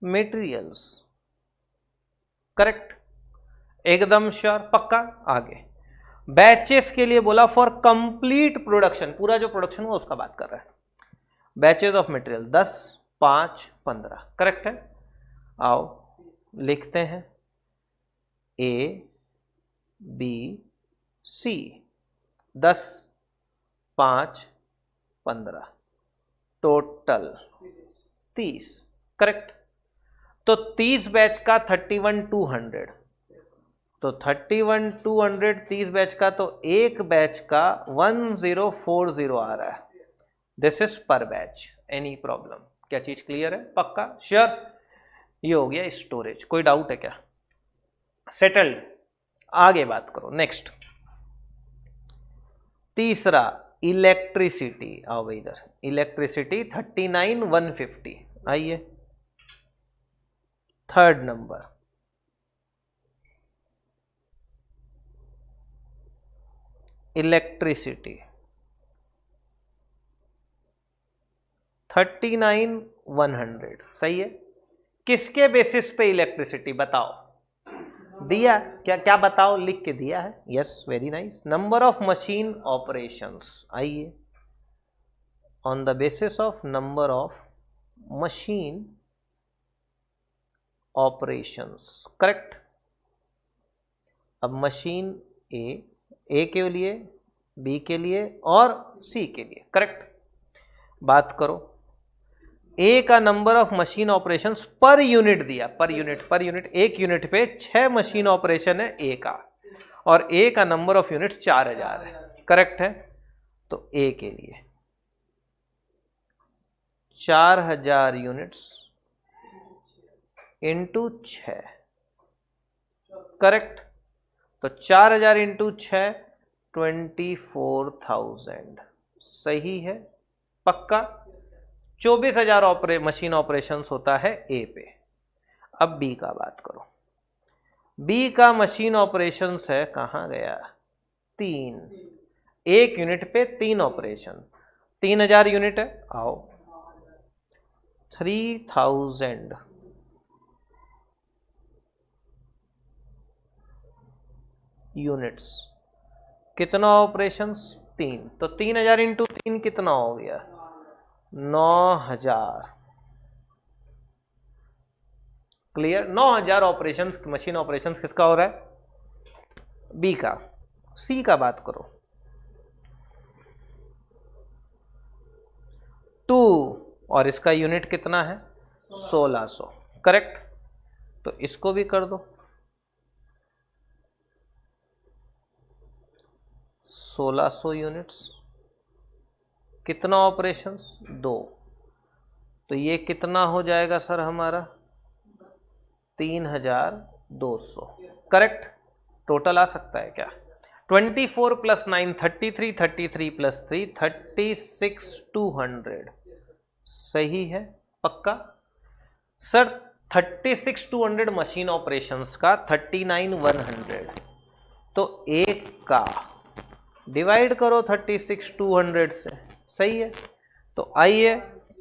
Speaker 1: materials. Correct? एकदम श्योर? पक्का? आगे बैचेस के लिए बोला फॉर कंप्लीट प्रोडक्शन, पूरा जो प्रोडक्शन हुआ उसका बात कर रहा है। Batches of material 10, 5, 15। करेक्ट है? आओ लिखते हैं A B C, 10, 5, 15, total 30। Correct? तो 30 बैच का 31,200, तो 31,200 30 बैच का, तो एक बैच का 1040 आ रहा है। दिस इज पर बैच। Any problem? क्या चीज क्लियर है? पक्का? श्योर? ये हो गया स्टोरेज। कोई डाउट है क्या? सेटल्ड? आगे बात करो। नेक्स्ट तीसरा इलेक्ट्रिसिटी। आओ भाई इधर, इलेक्ट्रिसिटी 39,150। आइए थर्ड नंबर, इलेक्ट्रिसिटी 39,100, सही है। किसके बेसिस पे इलेक्ट्रिसिटी बताओ, दिया क्या क्या बताओ, लिख के दिया है, yes very nice. Number of machine operations, आइए on the basis of number of machine operations, correct. अब मशीन ए के लिए, बी के लिए और सी के लिए, करेक्ट। बात करो, ए का number of machine operations per unit दिया, पर यूनिट एक यूनिट पे 6 मशीन ऑपरेशन है ए का, और ए का नंबर ऑफ यूनिट्स 4000 है, करेक्ट है। तो ए के लिए 4000 यूनिट्स इंटू 6, करेक्ट। तो 4000 इंटू 6 24,000, सही है, पक्का। 24,000 मशीन ऑपरेशंस होता है ए पे। अब बी का बात करो, बी का मशीन ऑपरेशंस है, कहां गया, 3, एक यूनिट पे 3 ऑपरेशन, 3000 यूनिट है, आओ 3000 यूनिट्स, कितना ऑपरेशंस, 3, तो 3000 इंटू 3 कितना हो गया, 9000, क्लियर। 9000 ऑपरेशंस, मशीन ऑपरेशंस किसका हो रहा है, बी का। सी का बात करो, 2 और इसका यूनिट कितना है 1600, करेक्ट। तो इसको भी कर दो, 1600 यूनिट्स, कितना ऑपरेशंस 2, तो ये कितना हो जाएगा सर हमारा 3200, करेक्ट। टोटल आ सकता है क्या, 24 + 9 33, 33 + 3 36,200, सही है, पक्का। सर 36,200 मशीन ऑपरेशंस का 39,100, तो एक का डिवाइड करो 36,200 से, सही है। तो आइए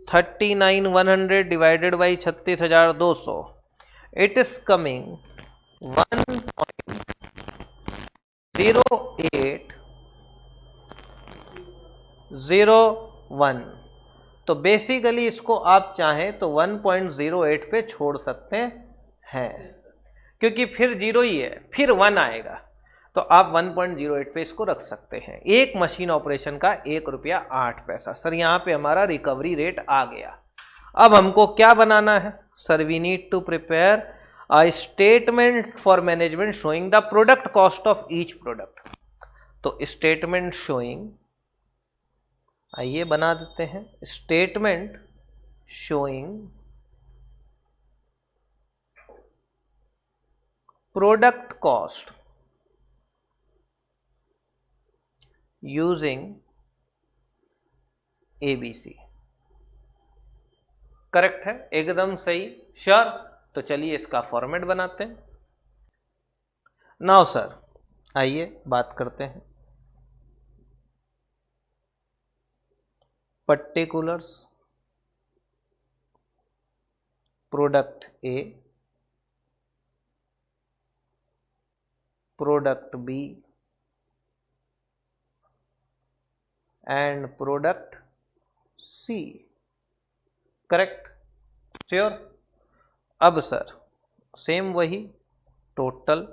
Speaker 1: 39,100 divided by 36,200, it is coming 1.0801। तो बेसिकली इसको आप चाहें तो 1.08 पे छोड़ सकते हैं, क्योंकि फिर 0 ही है, फिर 1 आएगा, तो आप 1.08 पे इसको रख सकते हैं। एक मशीन ऑपरेशन का 1 रुपया 8 पैसा। सर यहाँ पे हमारा रिकवरी रेट आ गया। अब हमको क्या बनाना है sir, we need to prepare a statement for management showing the product cost of each product. तो स्टेटमेंट शोइंग, आइए बना देते हैं, statement showing product cost using ABC, correct है, एकदम सही, श्योर। तो चलिए इसका फॉर्मेट बनाते हैं। नाउ सर आइए बात करते हैं, particulars product A, product B and product C, correct, sure. अब सर सेम वही, total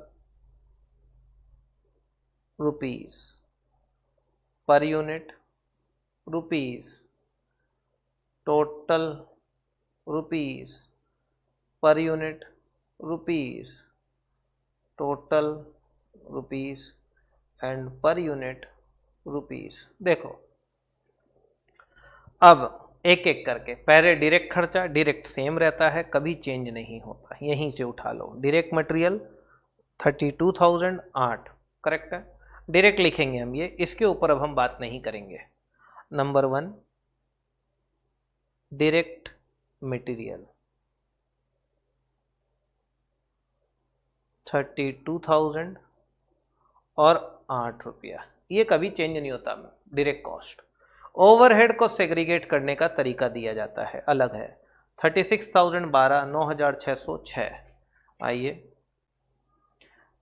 Speaker 1: rupees per unit, rupees, total rupees per unit, rupees, total rupees and per unit rupees. देखो अब एक एक करके, पहले डायरेक्ट खर्चा, डायरेक्ट सेम रहता है, कभी चेंज नहीं होता, यहीं से उठा लो। डायरेक्ट मटेरियल 32,008, करेक्ट है, डायरेक्ट लिखेंगे हम ये, इसके ऊपर अब हम बात नहीं करेंगे। नंबर 1 डायरेक्ट मटेरियल 32,000 और 8 रुपया, ये कभी चेंज नहीं होता डायरेक्ट कॉस्ट। ओवरहेड को सेग्रीगेट करने का तरीका दिया जाता है, अलग है। 36,012 9,606, आइए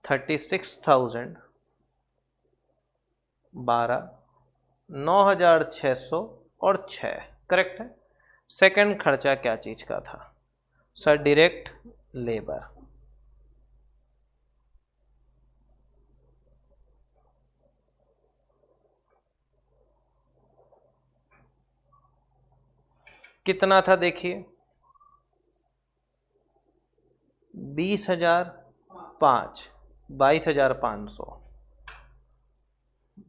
Speaker 1: 36,012 9,600 और 6, करेक्ट है। सेकंड खर्चा क्या चीज का था सर? Direct labour. कितना था देखिए, 20,005, 22,500,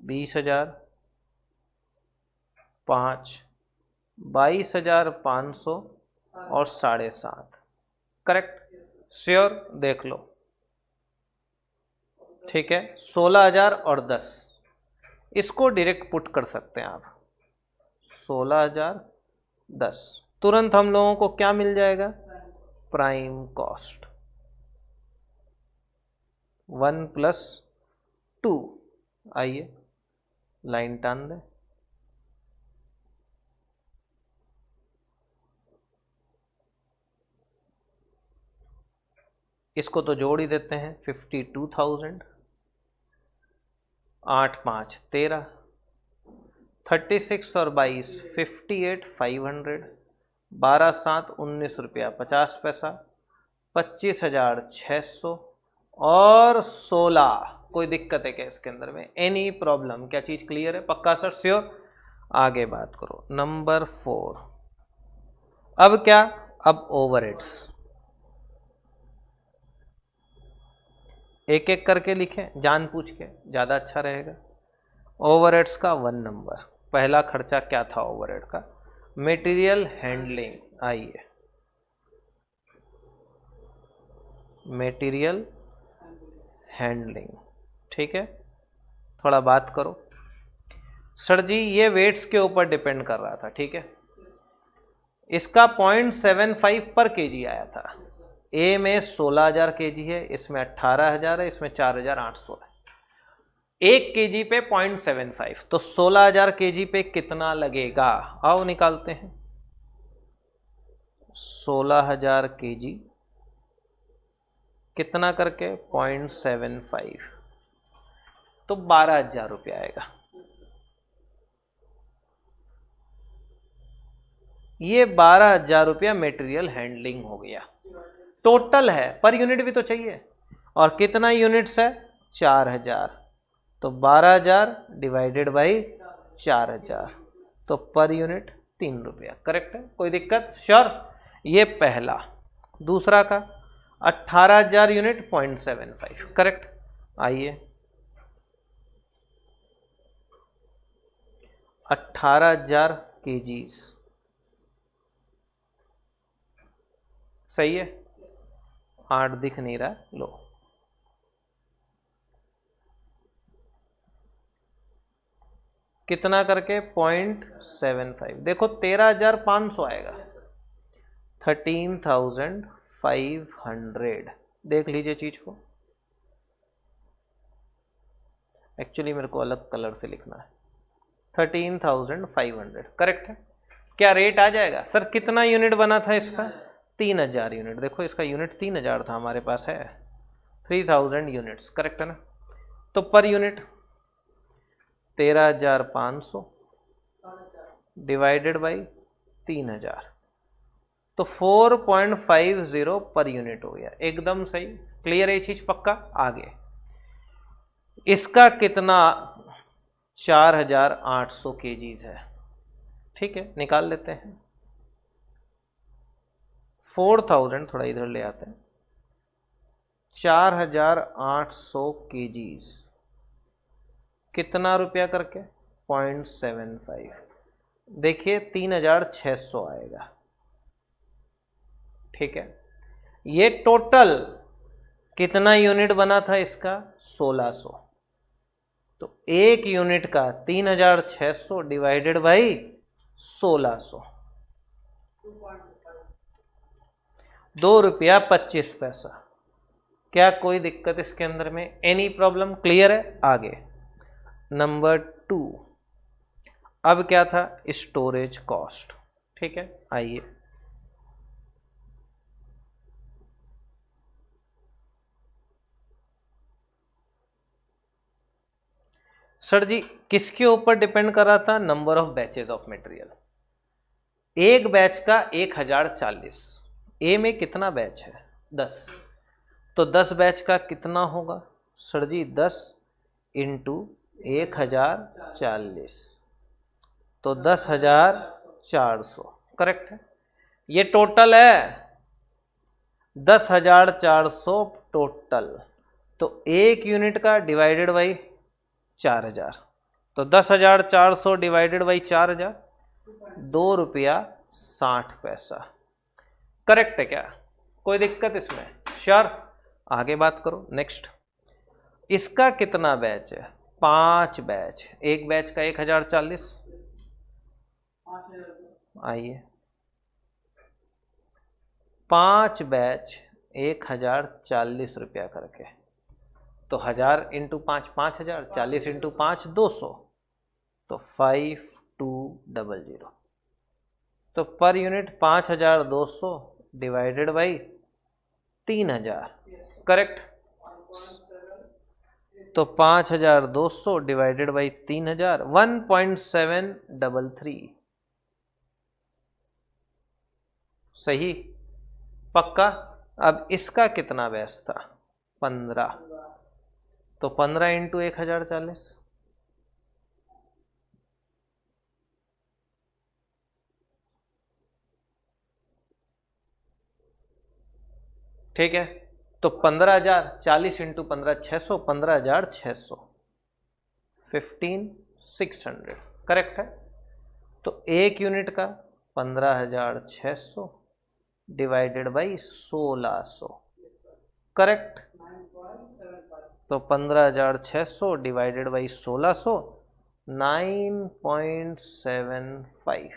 Speaker 1: 20,005, 22,500 और 7.5, करेक्ट, श्योर, देख लो, ठीक है। 16,000 और 10, इसको डायरेक्ट पुट कर सकते हैं आप। 16,000 10, तुरंत हम लोगों को क्या मिल जाएगा? Prime cost 1 + 2। आइए लाइन टान दें। इसको तो जोड़ ही देते हैं, 52,000, 8 5 13, 36 और 22 58,500, 12 7 19 रुपया 50 पैसा, 25,600 और 16। कोई दिक्कत है क्या इसके अंदर में? Any problem? क्या चीज क्लियर है? पक्का सर, श्योर? आगे बात करो नंबर 4। अब क्या? अब ओवरहेड्स एक एक करके लिखें, जान पूछ के, ज्यादा अच्छा रहेगा। ओवरहेड्स का 1 नंबर, पहला खर्चा क्या था ओवरहेड का? Material handling. आइए मटेरियल हैंडलिंग, ठीक है। थोड़ा बात करो सर जी, ये वेट्स के ऊपर डिपेंड कर रहा था, ठीक है। इसका 0.75 पर केजी आया था। ए में 16,000 केजी है, इसमें 18,000 है, इसमें 4,800 है। 1 केजी पे 0.75, तो 16,000 केजी पे कितना लगेगा? आओ निकालते हैं। 16,000 केजी कितना करके? 0.75, तो 12,000 रुपया आएगा। ये 12,000 रुपया मेटेरियल हैंडलिंग हो गया। टोटल है, पर यूनिट भी तो चाहिए। और कितना यूनिट्स है? 4,000, तो 12,000 डिवाइडेड बाई 4,000, तो पर यूनिट 3 रुपया, करेक्ट है। कोई दिक्कत? श्योर? ये पहला। दूसरा का 18,000 यूनिट 0.75, करेक्ट। आइए 18,000 केजीज, सही है। 8 दिख नहीं रहा, लो कितना करके? 0.75, देखो 13,500 आएगा। 13,500, देख लीजिए चीज को। एक्चुअली मेरे को अलग कलर से लिखना है। 13,500, करेक्ट है। क्या रेट आ जाएगा? सर कितना यूनिट बना था इसका? 3,000 यूनिट। देखो इसका यूनिट 3,000 था, हमारे पास है 3,000 यूनिट्स, करेक्ट है ना। तो पर यूनिट 13,500 डिवाइडेड बाई 3,000, तो 4.50 पर यूनिट हो गया। एकदम सही, क्लियर है ये चीज? पक्का? आगे इसका कितना? 4,800 केजीज है, ठीक है, निकाल लेते हैं। 4,000 थोड़ा इधर ले आते हैं। 4,800 केजीज कितना रुपया करके? 0.75, देखिए 3,600 आएगा, ठीक है। ये टोटल कितना यूनिट बना था इसका? 1,600, तो एक यूनिट का 3,600 डिवाइडेड बाई 1,600, 2 रुपया 25 पैसा। क्या कोई दिक्कत इसके अंदर में? Any problem? क्लियर है? आगे नंबर 2 अब क्या था, स्टोरेज कॉस्ट। ठीक है, आइए सर जी किसके ऊपर डिपेंड कर रहा था, number of batches of material. एक बैच का 1040, ए में कितना बैच है 10, तो 10 बैच का कितना होगा सर जी, 10 इंटू 1040, तो 10,400 करेक्ट है। ये टोटल है 10,400 टोटल, तो एक यूनिट का डिवाइडेड बाई 4,000, तो 10,400 डिवाइडेड बाई 4,000, ₹2.60। करेक्ट है क्या, कोई दिक्कत इसमें, श्योर। आगे बात करो नेक्स्ट। इसका कितना बैच है, 5 बैच, एक बैच का 1040, आइए 5 बैच 1040 करके, तो 1000 इंटू 5 5,000, 40 इंटू 5 200, तो 5200, तो per unit 5200 divided by 3000, correct. तो 5200 डिवाइडेड बाई 3000, 1.733, सही, पक्का। अब इसका कितना बैच था, 15, तो 15 इंटू 1040, ठीक है, तो 15,000, 40 इंटू 15 600, 15,600, 15,600 करेक्ट है। तो एक यूनिट का 15,600 डिवाइडेड बाई 1,600 करेक्ट, तो 15,600 डिवाइडेड बाई 1,600 9.75।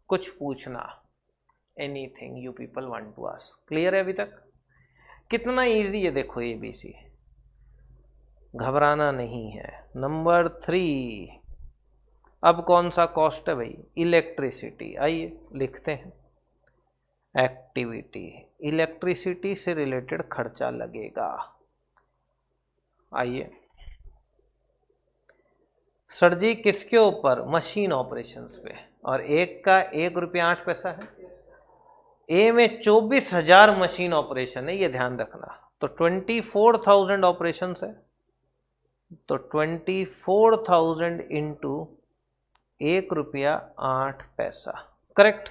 Speaker 1: कुछ पूछना, anything you people want to ask, clear है अभी तक, कितना इजी है देखो ABC, घबराना नहीं है। नंबर 3, अब कौन सा कॉस्ट है भाई, इलेक्ट्रिसिटी, आइए लिखते हैं एक्टिविटी, इलेक्ट्रिसिटी से रिलेटेड खर्चा लगेगा। आइए सर जी किसके ऊपर, मशीन ऑपरेशंस पे, और एक का ₹1.08 है। ए में 24,000 मशीन ऑपरेशन है, ये ध्यान रखना, तो 24,000 ऑपरेशन है, तो 24,000 इंटू ₹1.08 करेक्ट,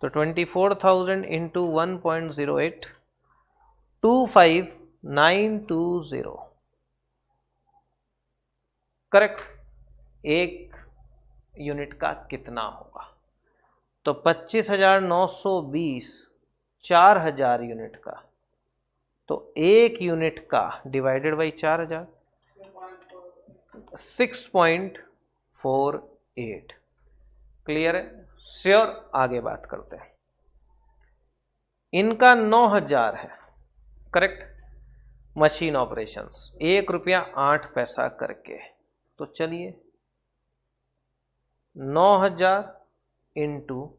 Speaker 1: तो 24,000 इंटू 1.08, 25,920 करेक्ट। एक यूनिट का कितना होगा, तो 25,920 4,000 यूनिट का, तो एक यूनिट का डिवाइडेड बाई 4,000, 6.48, क्लियर है, श्योर। आगे बात करते हैं, इनका 9,000 है करेक्ट, मशीन ऑपरेशंस ₹1.08 करके, तो चलिए 9,000 इंटू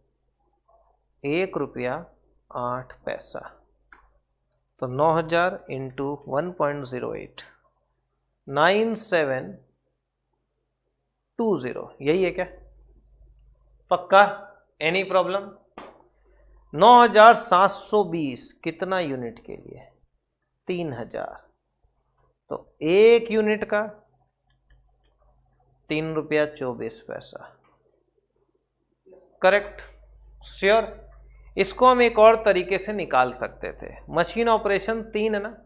Speaker 1: ₹1.08, तो 9,000 इंटू 1.08, 9720, यही है क्या, पक्का, एनी प्रॉब्लम। 9,720 कितना यूनिट के लिए, 3,000, तो एक यूनिट का ₹3.24 करेक्ट, श्योर। इसको हम एक और तरीके से निकाल सकते थे, मशीन ऑपरेशन 3 है ना,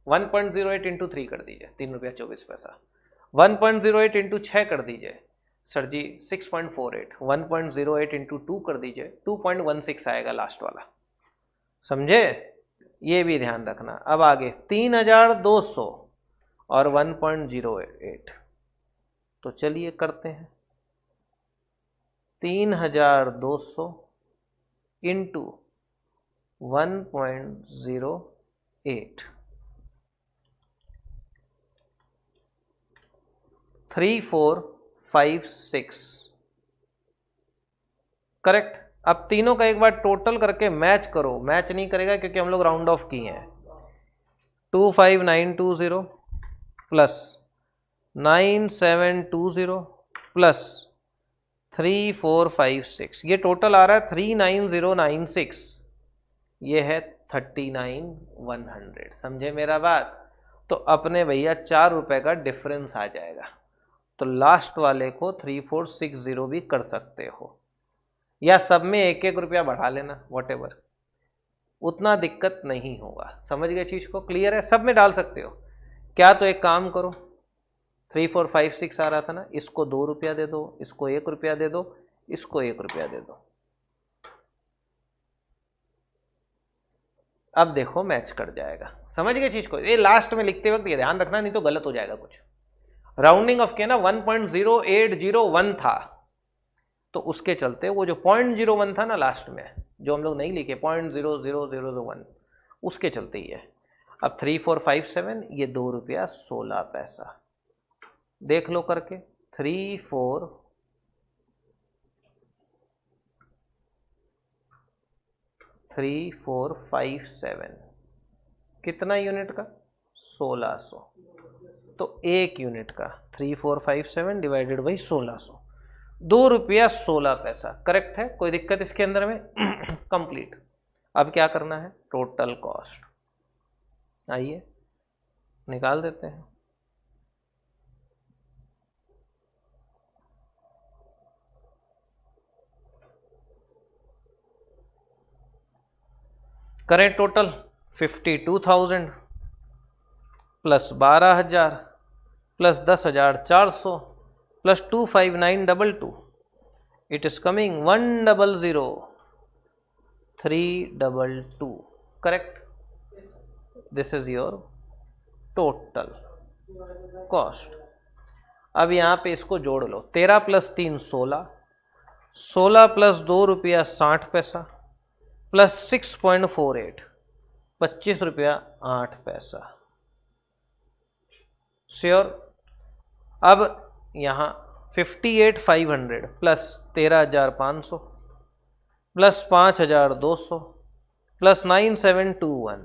Speaker 1: 1.08 इंटू 3 कर दीजिए, ₹3.24, 1.08 इंटू 6 कर दीजिए सर जी 6.48, 1.08 इंटू 2 कर दीजिए 2.16 आएगा लास्ट वाला, समझे, ये भी ध्यान रखना। अब आगे 3,200 और 1.08, तो चलिए करते हैं, 3,200 इंटू 1.08, 3 4 5 6 करेक्ट। अब तीनों का एक बार टोटल करके मैच करो, मैच नहीं करेगा क्योंकि हम लोग राउंड ऑफ किए हैं। 25920 प्लस 9720 प्लस 3456, ये टोटल आ रहा है 39096, ये है 39100। समझे मेरा बात? तो अपने भैया 4 रुपए का डिफरेंस आ जाएगा। तो लास्ट वाले को 3460 भी कर सकते हो, या सब में 1-1 रुपया बढ़ा लेना, वॉटेवर, उतना दिक्कत नहीं होगा। समझ गए चीज को? क्लियर है? सब में डाल सकते हो क्या? तो एक काम करो, 3456 आ रहा था ना, इसको 2 रुपया दे दो, इसको 1 रुपया दे दो, इसको 1 रुपया दे दो। अब देखो मैच कर जाएगा। समझ गए चीज को? ये लास्ट में लिखते वक्त ये ध्यान रखना, नहीं तो गलत हो जाएगा कुछ। राउंडिंग ऑफ के ना 1.0801 था, तो उसके चलते वो जो 0.01 था ना लास्ट में, जो हम लोग नहीं लिखे 0.00001, उसके चलते ही है। अब 3457, ये 2 रुपया 16 पैसा। देख लो करके, 3457 कितना यूनिट का? 1600। तो 1 यूनिट का 3457 डिवाइडेड बाई 1600, 2 रुपया 16 पैसा। करेक्ट है? कोई दिक्कत इसके अंदर में? कंप्लीट। अब क्या करना है? Total cost. आइए निकाल देते हैं। करें total 52,000 plus 12,000 plus 10,400 plus 25922, it is coming 100,322। Correct? This is your total cost. अब यहां पे इसको जोड़ लो, 13 प्लस 3 16, 16 प्लस 2 रुपया 60 पैसा प्लस 6.48, 25 रुपया 8 पैसा। श्योर? अब यहां 58,500 प्लस 13,500 प्लस 5,200 प्लस 9721,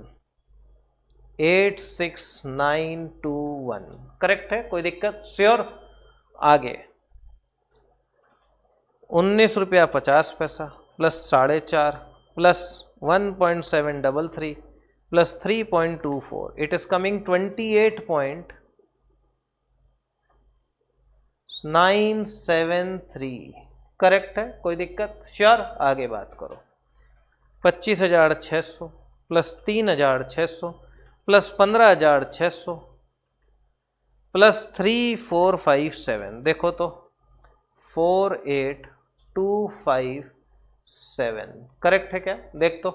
Speaker 1: 86,921। करेक्ट है? कोई दिक्कत? श्योर? आगे 19 रुपया 50 पैसा plus 4.5 plus 1.733 plus 3.24, it is coming 28.973। Correct है? कोई दिक्कत? श्योर? आगे बात करो। 25,600 प्लस 3,600 प्लस 15,600 प्लस 3457, देखो तो 48,257। करेक्ट है क्या? देख तो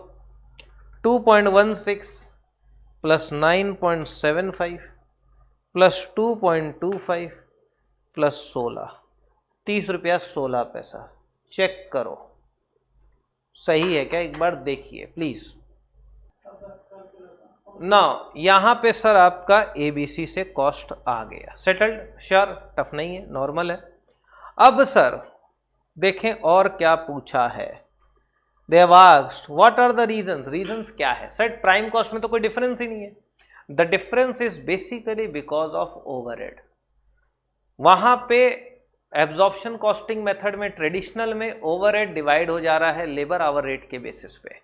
Speaker 1: 2.16 प्लस 9.75 प्लस 2.25 प्लस 16, 30 रुपया 16 पैसा। चेक करो सही है क्या? एक बार देखिए प्लीज। ना यहां पे सर आपका ABC से कॉस्ट आ गया, सेटल्ड। श्योर? टफ नहीं है, नॉर्मल है। अब सर देखें और क्या पूछा है। They have asked what are the reasons? Reasons क्या है? सेट प्राइम कॉस्ट में तो कोई डिफरेंस ही नहीं है। The difference is basically because of overhead. वहां पे एब्जॉर्प्शन कॉस्टिंग मेथड में, ट्रेडिशनल में, ओवरहेड डिवाइड हो जा रहा है लेबर आवर रेट के बेसिस पे।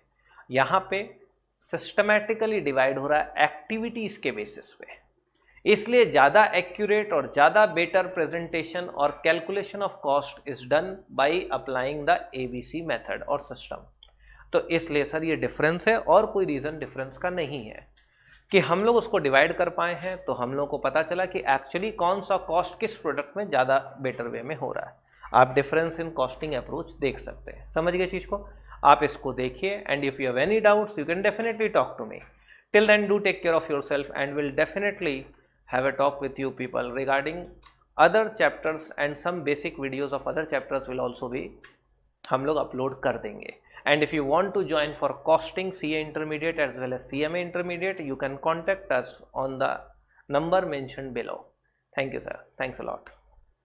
Speaker 1: यहां पे सिस्टमैटिकली डिवाइड हो रहा है एक्टिविटीज के बेसिस पे। इसलिए ज्यादा एक्यूरेट और ज्यादा बेटर प्रेजेंटेशन और calculation of cost is done by applying the ABC method और सिस्टम। तो इसलिए सर ये डिफरेंस है, और कोई रीजन डिफरेंस का नहीं है कि हम लोग उसको डिवाइड कर पाए हैं। तो हम लोग को पता चला कि एक्चुअली कौन सा कॉस्ट किस प्रोडक्ट में ज़्यादा बेटर वे में हो रहा है। आप डिफरेंस इन कॉस्टिंग अप्रोच देख सकते हैं। समझ गए चीज़ को? आप इसको देखिए, and if you have any doubts you can definitely talk to me. Till then do take care of yourself and will definitely have a talk with you people regarding other chapters, and some basic videos of other chapters will also भी हम लोग upload कर देंगे। And if you want to join for costing CA intermediate as well as CMA intermediate, you can contact us on the number mentioned below. Thank you, sir. Thanks a lot.